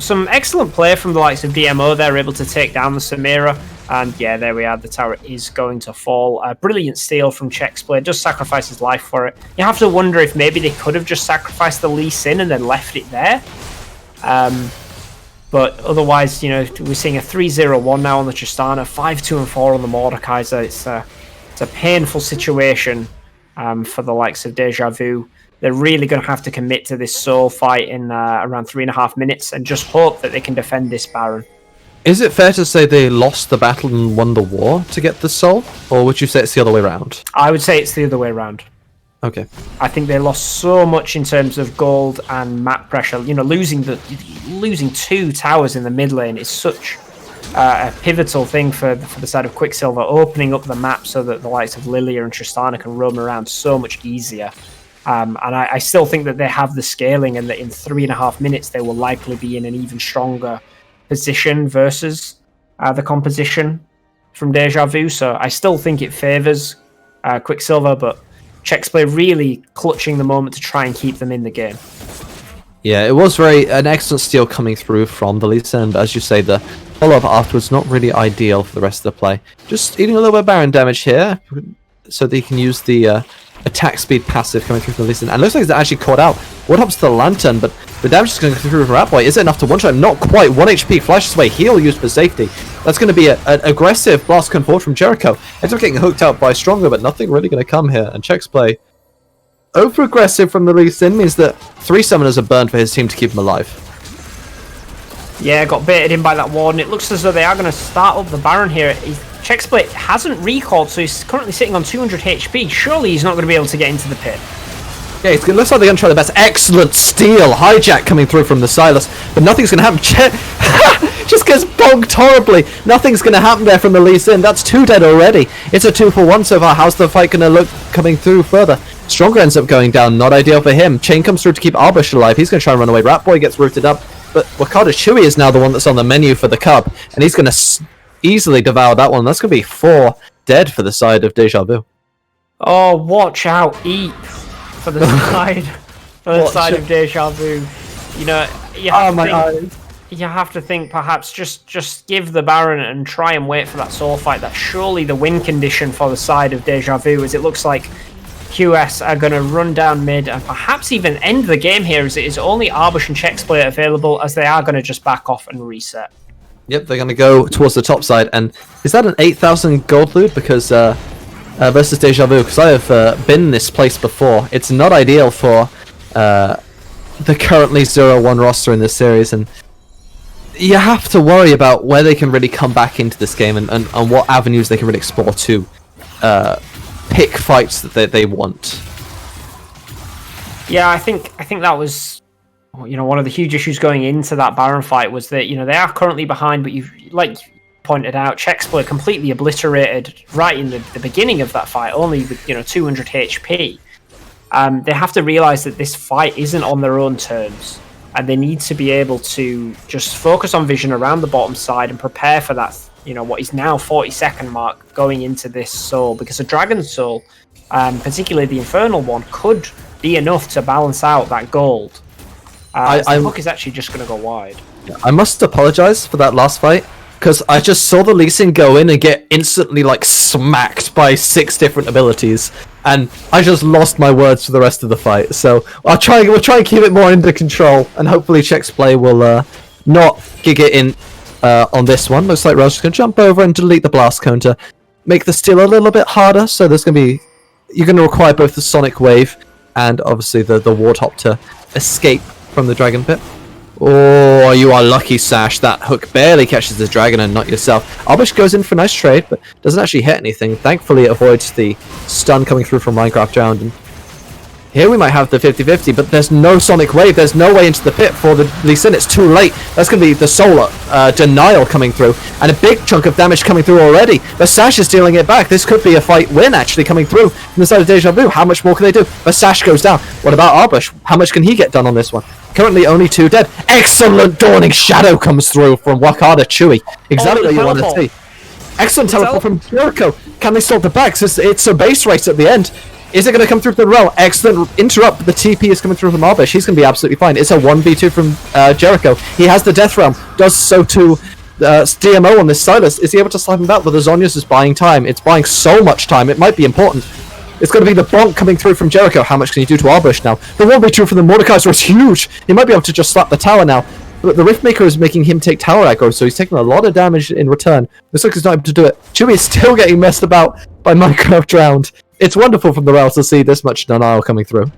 Some excellent play from the likes of DMO. They're able to take down the Samira. And yeah, there we are. The tower is going to fall. A brilliant steal from Chex Play. Just sacrifice his life for it. You have to wonder if maybe they could have just sacrificed the Lee Sin and then left it there. But otherwise, you know, we're seeing a 3-0-1 now on the Tristana, 5-2 and 4 on the Mordekaiser. It's a painful situation for the likes of Deja Vu. They're really going to have to commit to this soul fight in around 3.5 minutes and just hope that they can defend this Baron. Is it fair to say they lost the battle and won the war to get the soul? Or would you say it's the other way around? I would say it's the other way around. Okay. I think they lost so much in terms of gold and map pressure. You know, losing 2 towers in the mid lane is such a pivotal thing for the side of Quicksilver, opening up the map so that the likes of Lilia and Tristana can roam around so much easier. And I still think that they have the scaling, and that in 3.5 minutes they will likely be in an even stronger position versus the composition from Deja Vu. So I still think it favours Quicksilver, but Chex Play really clutching the moment to try and keep them in the game. Yeah, it was an excellent steal coming through from the Lee Sin, but as you say, the follow-up afterwards not really ideal for the rest of the play. Just eating a little bit of Baron damage here, so that you can use the attack speed passive coming through from the Lee Sin. And it looks like it's actually caught out. What happens to the Lantern? But the damage is going through for Ratboy. Is it enough to one-shot him? Not quite. 1 HP flashes away. Heal used for safety. That's going to be an aggressive blast coming forward from Jericho. Ends up getting hooked out by Stronger, but nothing really going to come here. And Chex Play over-aggressive from the Lee Sin means that 3 summoners are burned for his team to keep him alive. Yeah, got baited in by that Warden. It looks as though they are going to start up the Baron here. Chex Play hasn't recalled, so he's currently sitting on 200 HP. Surely he's not going to be able to get into the pit. Yeah, it looks like they're going to try their best. Excellent steal. Hijack coming through from the Silas, but nothing's going to happen. Just gets bonked horribly. Nothing's going to happen there from the Lee Sin. That's 2 dead already. It's a 2-for-1 so far. How's the fight going to look coming through further? Stronger ends up going down. Not ideal for him. Chain comes through to keep Arbush alive. He's going to try and run away. Ratboy gets rooted up, but Wakada Shui is now the one that's on the menu for the Cub, and he's going to easily devour that one. That's going to be 4 dead for the side of Deja Vu. Oh, watch out, Eep, for the side of Deja Vu. You know, you have to think perhaps just give the Baron and try and wait for that soul fight. That's surely the win condition for the side of Deja Vu, as it looks like QS are going to run down mid and perhaps even end the game here, as it is only Arbush and Chex Play available, as they are going to just back off and reset. Yep, they're going to go towards the top side. And is that an 8,000 gold loot? Because versus Deja Vu, because I have been in this place before. It's not ideal for the currently 0-1 roster in this series, and you have to worry about where they can really come back into this game and what avenues they can really explore to pick fights that they want. Yeah, I think that was, you know, one of the huge issues going into that Baron fight was that, you know, they are currently behind, but you've, like pointed out, Chex Play completely obliterated right in the beginning of that fight, only with, you know, 200 HP. They have to realize that this fight isn't on their own terms, and they need to be able to just focus on vision around the bottom side and prepare for that, you know, what is now 40-second mark going into this soul, because a Dragon Soul, particularly the Infernal one, could be enough to balance out that gold. The hook is actually just going to go wide. I must apologize for that last fight, because I just saw the Lee Sin go in and get instantly like smacked by 6 different abilities, and I just lost my words for the rest of the fight. So we'll try and keep it more under control, and hopefully Check's play will not gig it in on this one. Looks like Roger's going to jump over and delete the blast cone to make the steal a little bit harder. So you're going to require both the Sonic Wave and obviously the Ward Hop to escape from the Dragon Pit. Oh, you are lucky, Sash. That hook barely catches the dragon and not yourself. Albish goes in for a nice trade, but doesn't actually hit anything. Thankfully, it avoids the stun coming through from Minecraft Round. And here we might have the 50-50, but there's no Sonic Wave. There's no way into the pit for the Lee Sin. It's too late. That's going to be the Solar Denial coming through, and a big chunk of damage coming through already. But Sash is stealing it back. This could be a fight win, actually, coming through from the side of Deja Vu. How much more can they do? But Sash goes down. What about Arbush? How much can he get done on this one? Currently only 2 dead. Excellent Dawning Shadow comes through from Wakada Chewy. Exactly what you want to see. Excellent teleport from Jericho. Can they stop the backs? It's a base race at the end. Is it going to come through the realm? Excellent interrupt. The TP is coming through from Arbish. He's going to be absolutely fine. It's a 1v2 from Jericho. He has the Death Realm. Does so to DMO on this Silas. Is he able to slap him back? But the Zonius is buying time. It's buying so much time. It might be important. It's going to be the bonk coming through from Jericho. How much can he do to Arbush now? The 1v2 from the Mordekaiser is huge. He might be able to just slap the tower now. But the Riftmaker is making him take tower aggro, so he's taking a lot of damage in return. Looks like he's not able to do it. Chewy is still getting messed about by Minecraft Round. It's wonderful from the Rails to see this much denial coming through.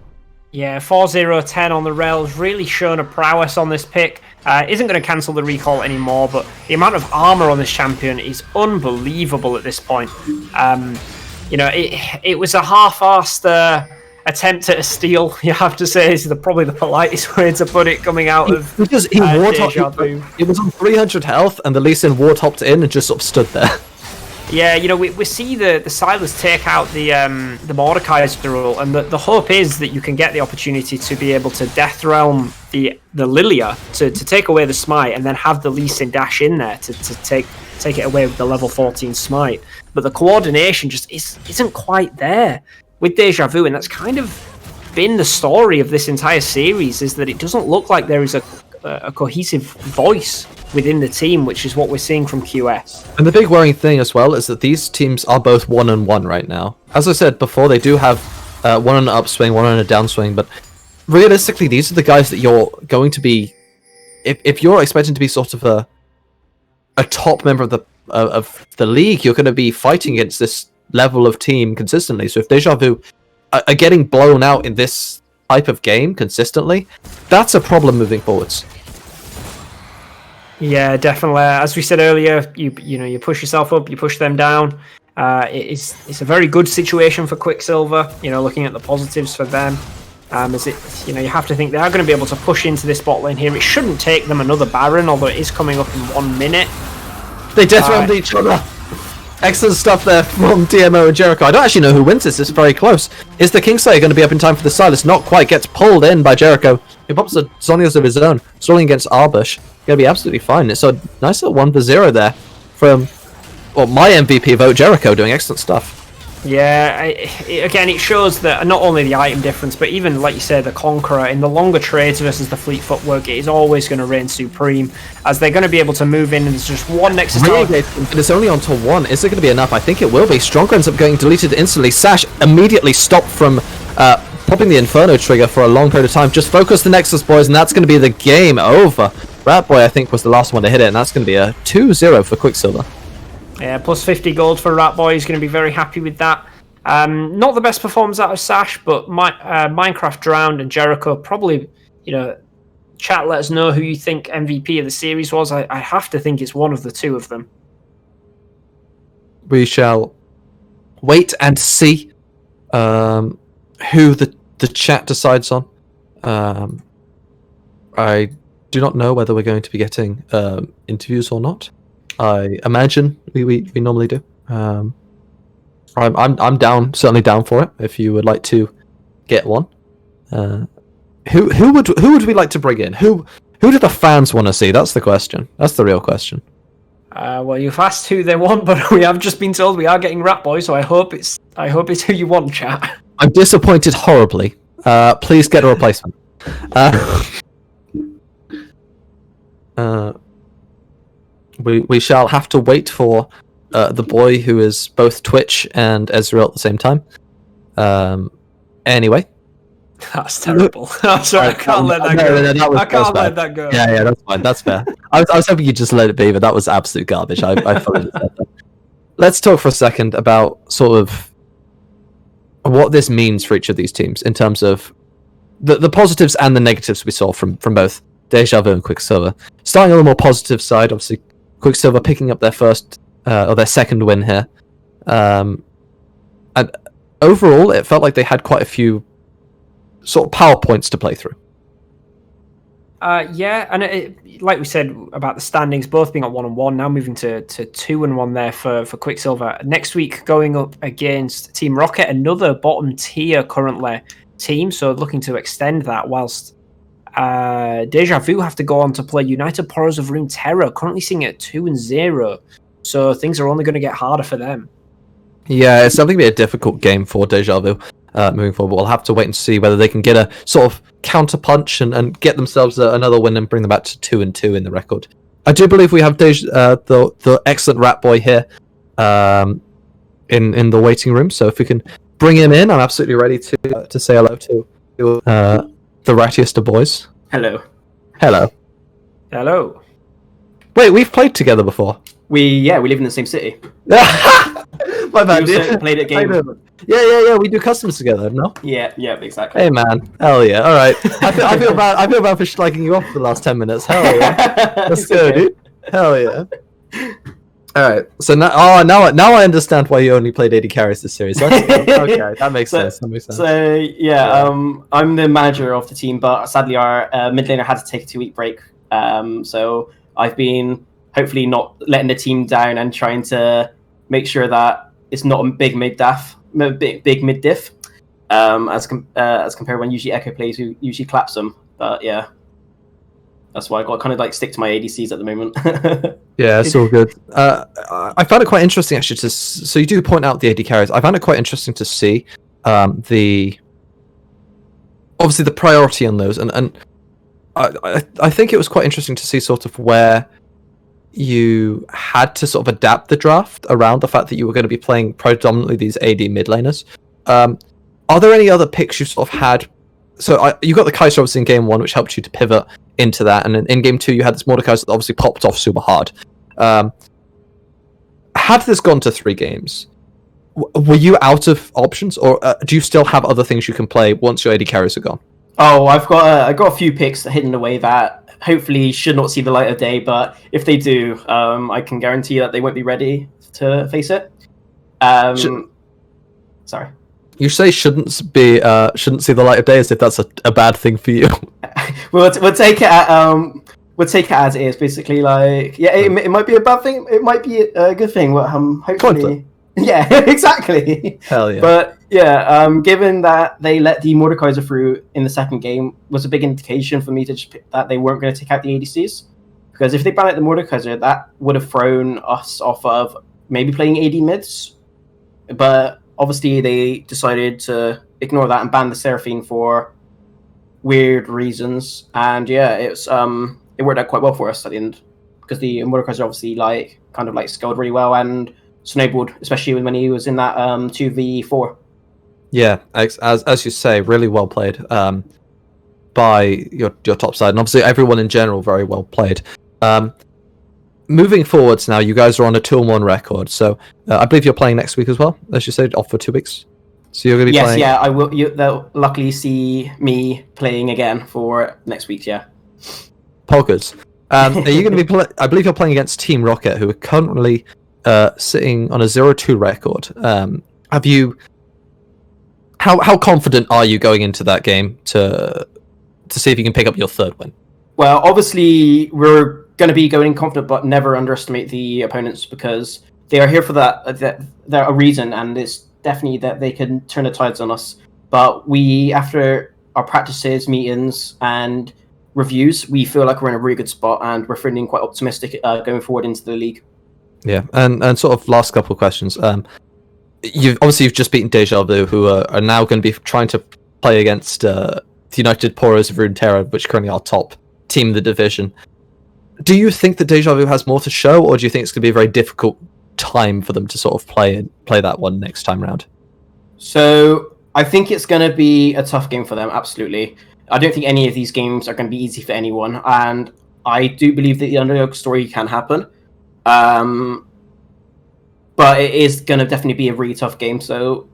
Yeah, 4-0-10 on the Rails, really shown a prowess on this pick. Isn't going to cancel the recall anymore, but the amount of armor on this champion is unbelievable at this point. You know, it was a half-assed attempt at a steal, you have to say, is probably the politest way to put it, coming out of because he Deja Vu. It was on 300 health, and the Lee Sin ward hopped in and just sort of stood there. Yeah, you know, we see the Silas take out the Mordekaiser rule, and the hope is that you can get the opportunity to be able to Death Realm the Lilia to take away the smite, and then have the Lee Sin dash in there to take it away with the level 14 smite. But the coordination just isn't quite there with Deja Vu, and that's kind of been the story of this entire series, is that it doesn't look like there is a cohesive voice within the team, which is what we're seeing from QS. And the big worrying thing as well is that these teams are both 1-1 right now. As I said before, they do have one on an upswing, one on a downswing, but realistically, these are the guys that you're going to be, if you're expecting to be sort of a top member of the league, you're going to be fighting against this level of team consistently. So if Deja Vu are getting blown out in this type of game consistently, that's a problem moving forwards. Yeah, definitely. As we said earlier, you push yourself up, you push them down. It's a very good situation for Quicksilver. You know, looking at the positives for them, you have to think they are going to be able to push into this bot lane here. It shouldn't take them another Baron, although it is coming up in 1 minute. They death round each other. Excellent stuff there from DMO and Jericho. I don't actually know who wins this. It's very close. Is the Kingslayer going to be up in time for the Silas? Not quite. Gets pulled in by Jericho. He pops a Zonios of his own, stalling against Arbush. Going to be absolutely fine. It's a nice little 1-0 there from, well, my MVP vote, Jericho, doing excellent stuff. Yeah, again, it shows that not only the item difference, but even, like you said, the Conqueror, in the longer trades versus the fleet footwork, it is always going to reign supreme, as they're going to be able to move in, and there's just one Nexus target. But it's only on to 1. Is it going to be enough? I think it will be. Stronger ends up getting deleted instantly. Sash immediately stopped from popping the Inferno trigger for a long period of time. Just focus the Nexus, boys, and that's going to be the game over. Ratboy, I think, was the last one to hit it, and that's going to be a 2-0 for Quicksilver. Yeah, plus 50 gold for Ratboy. He's going to be very happy with that. Not the best performance out of Sash, but Minecraft Drowned and Jericho probably, chat, let us know who you think MVP of the series was. I have to think it's one of the two of them. We shall wait and see who the chat decides on. I do not know whether we're going to be getting interviews or not. I imagine we normally do. I'm down, certainly down for it. If you would like to get one, who would we like to bring in? Who do the fans want to see? That's the question. That's the real question. Well, you've asked who they want, but we have just been told we are getting Ratboy, so I hope it's who you want, chat. I'm disappointed horribly. Please get a replacement. We shall have to wait for the boy who is both Twitch and Ezreal at the same time. Anyway. That's terrible. I'm sorry, I can't let that go. I can't let that go. Yeah, that's fine. That's fair. I was hoping you'd just let it be, but that was absolute garbage. I fully understand that. Let's talk for a second about sort of what this means for each of these teams in terms of the positives and the negatives we saw from both Deja Vu and Quicksilver. Starting on the more positive side, obviously Quicksilver picking up their first or their second win here. And overall, it felt like they had quite a few sort of power points to play through. Yeah, and like we said about the standings, both being at 1-1, now moving to 2-1 there for Quicksilver. Next week, going up against Team Rocket, another bottom tier currently team, so looking to extend that, whilst Deja Vu have to go on to play United Porros of Runeterra, currently sitting at 2-0, so things are only going to get harder for them. Yeah, it's definitely be a difficult game for Deja Vu moving forward, but we'll have to wait and see whether they can get a sort of counter punch and get themselves another win and bring them back to 2-2 in the record. I do believe we have the excellent Rat Boy here in the waiting room, so if we can bring him in, I'm absolutely ready to say hello to the rattiest of boys. Hello. Hello. Wait, we've played together before. We live in the same city. My bad. We also played a game. Yeah. We do customs together, no? Yeah, exactly. Hey man, hell yeah! All right, I feel bad for slagging you off for the last 10 minutes. Hell yeah, let's go, dude. Hell yeah. All right, so now I understand why you only played 80 carries this series. Okay, that makes sense. So yeah, I'm the manager of the team, but sadly our mid laner had to take a 2-week break. So I've been hopefully not letting the team down and trying to make sure that it's not a big mid diff, as compared when usually Echo plays, who usually claps them. But yeah, that's why I got to kind of like stick to my ADCs at the moment. Yeah, it's all good. I found it quite interesting actually. So you do point out the AD carries. I found it quite interesting to see obviously the priority on those, and I think it was quite interesting to see sort of where you had to sort of adapt the draft around the fact that you were going to be playing predominantly these AD mid laners. Are there any other picks you sort of had? So you got the Kaiser obviously in game 1, which helped you to pivot into that, and in game 2 you had this Mordecai that obviously popped off super hard. Had this gone to 3 games, were you out of options, or do you still have other things you can play once your AD carries are gone? Oh, I've got a few picks hidden away that hopefully should not see the light of day, but if they do, I can guarantee that they won't be ready to face it. Sorry. You say shouldn't see the light of day as if that's a bad thing for you. we'll take it as it is. Basically, like it might be a bad thing. It might be a good thing. But hopefully, Conflict. Yeah, exactly. Hell yeah. But yeah, given that they let the Mordekaiser through in the second game was a big indication for me to just pick that they weren't going to take out the ADCs, because if they ban out the Mordekaiser, that would have thrown us off of maybe playing AD mids. But obviously, they decided to ignore that and ban the Seraphine for weird reasons. And yeah, it worked out quite well for us at the end, because the Mordekaiser obviously kind of scaled really well and snowballed, especially when he was in that 2v4. Yeah, as you say, really well played by your top side, and obviously everyone in general very well played. Moving forwards now, you guys are on a 2-1 record, so I believe you're playing next week as well, as you said, off for 2 weeks. So you're going to be playing. Yes, yeah, I will. They'll luckily see me playing again for next week. Yeah. Poggers. Are you going to be? I believe you're playing against Team Rocket, who are currently sitting on a 0-2 record. Have you? How confident are you going into that game to see if you can pick up your 3rd win? Well, obviously we're going to be going in confident, but never underestimate the opponents, because they are here for that a reason, and it's definitely that they can turn the tides on us. But we, after our practices, meetings, and reviews, we feel like we're in a really good spot, and we're feeling quite optimistic going forward into the league. Yeah, and sort of last couple of questions. You've just beaten Deja Vu, who are now going to be trying to play against the United Poros of Runeterra, which currently are top team in the division. Do you think that Deja Vu has more to show, or do you think it's going to be a very difficult time for them to sort of play that one next time round? So I think it's going to be a tough game for them, absolutely. I don't think any of these games are going to be easy for anyone, and I do believe that the underdog story can happen. But it is going to definitely be a really tough game, so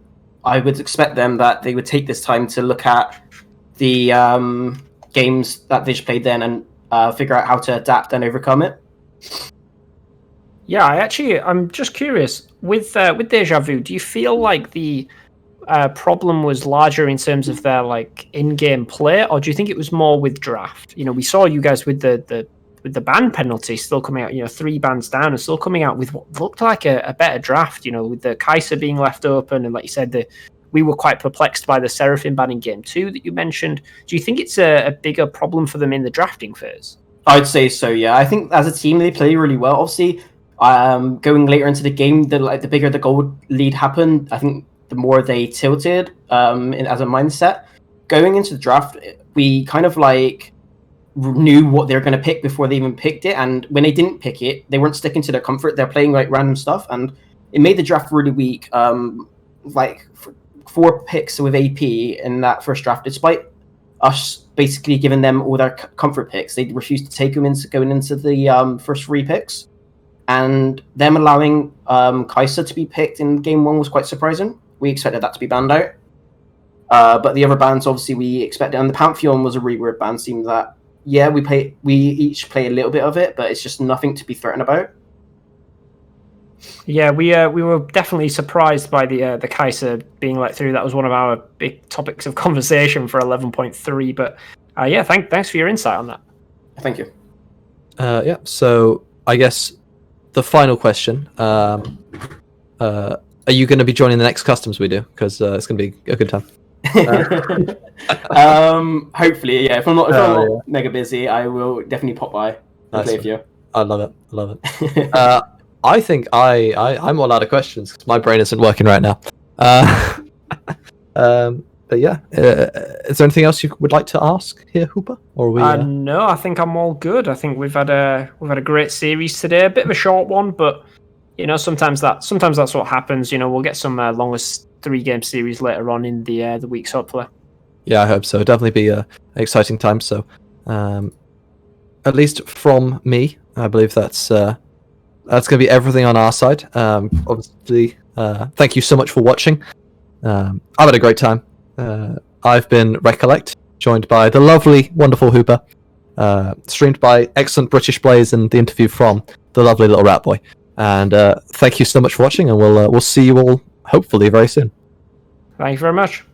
I would expect them that they would take this time to look at the games that they just played then and figure out how to adapt and overcome it. Yeah, I'm just curious with Deja Vu. Do you feel like the problem was larger in terms of their like in-game play, or do you think it was more with draft? You know, we saw you guys with the ban penalty still coming out. You know, 3 bans down and still coming out with what looked like a better draft. You know, with the Kai'Sa being left open, and like you said, we were quite perplexed by the Seraphim ban in game 2 that you mentioned. Do you think it's a bigger problem for them in the drafting phase? I'd say so, yeah. I think as a team they play really well. Obviously, going later into the game, the bigger the gold lead happened, I think the more they tilted as a mindset. Going into the draft, we kind of like knew what they were going to pick before they even picked it, and when they didn't pick it, they weren't sticking to their comfort. They're playing like random stuff, and it made the draft really weak. Like 4 picks with AP in that first draft, despite us basically giving them all their comfort picks, they refused to take them into going into the first 3 picks, and them allowing Kai'Sa to be picked in game 1 was quite surprising. We expected that to be banned out, but the other bans obviously we expected, and the Pantheon was a really weird ban. Seems that we each play a little bit of it, but it's just nothing to be threatened about. Yeah, we were definitely surprised by the Kai'Sa being let through. That was one of our big topics of conversation for 11.3. But yeah, thanks for your insight on that. Thank you. Yeah. So I guess the final question: are you going to be joining the next customs we do? Because it's going to be a good time. Hopefully, yeah. If I'm not mega busy, I will definitely pop by and play with you. I love it. I think I'm all out of questions because my brain isn't working right now. But yeah, is there anything else you would like to ask here, Hooper? Or we? No, I think I'm all good. I think we've had a great series today. A bit of a short one, but you know, sometimes that's what happens. You know, we'll get some longest 3-game series later on in the weeks, hopefully. Yeah, I hope so. It'll definitely be an exciting time. So, at least from me, I believe that's going to be everything on our side. Obviously, thank you so much for watching. I've had a great time. I've been Recollect, joined by the lovely, wonderful Hooper, streamed by excellent British Blaze, and the interview from the lovely little Rat Boy. And thank you so much for watching, and we'll see you all hopefully very soon. Thank you very much.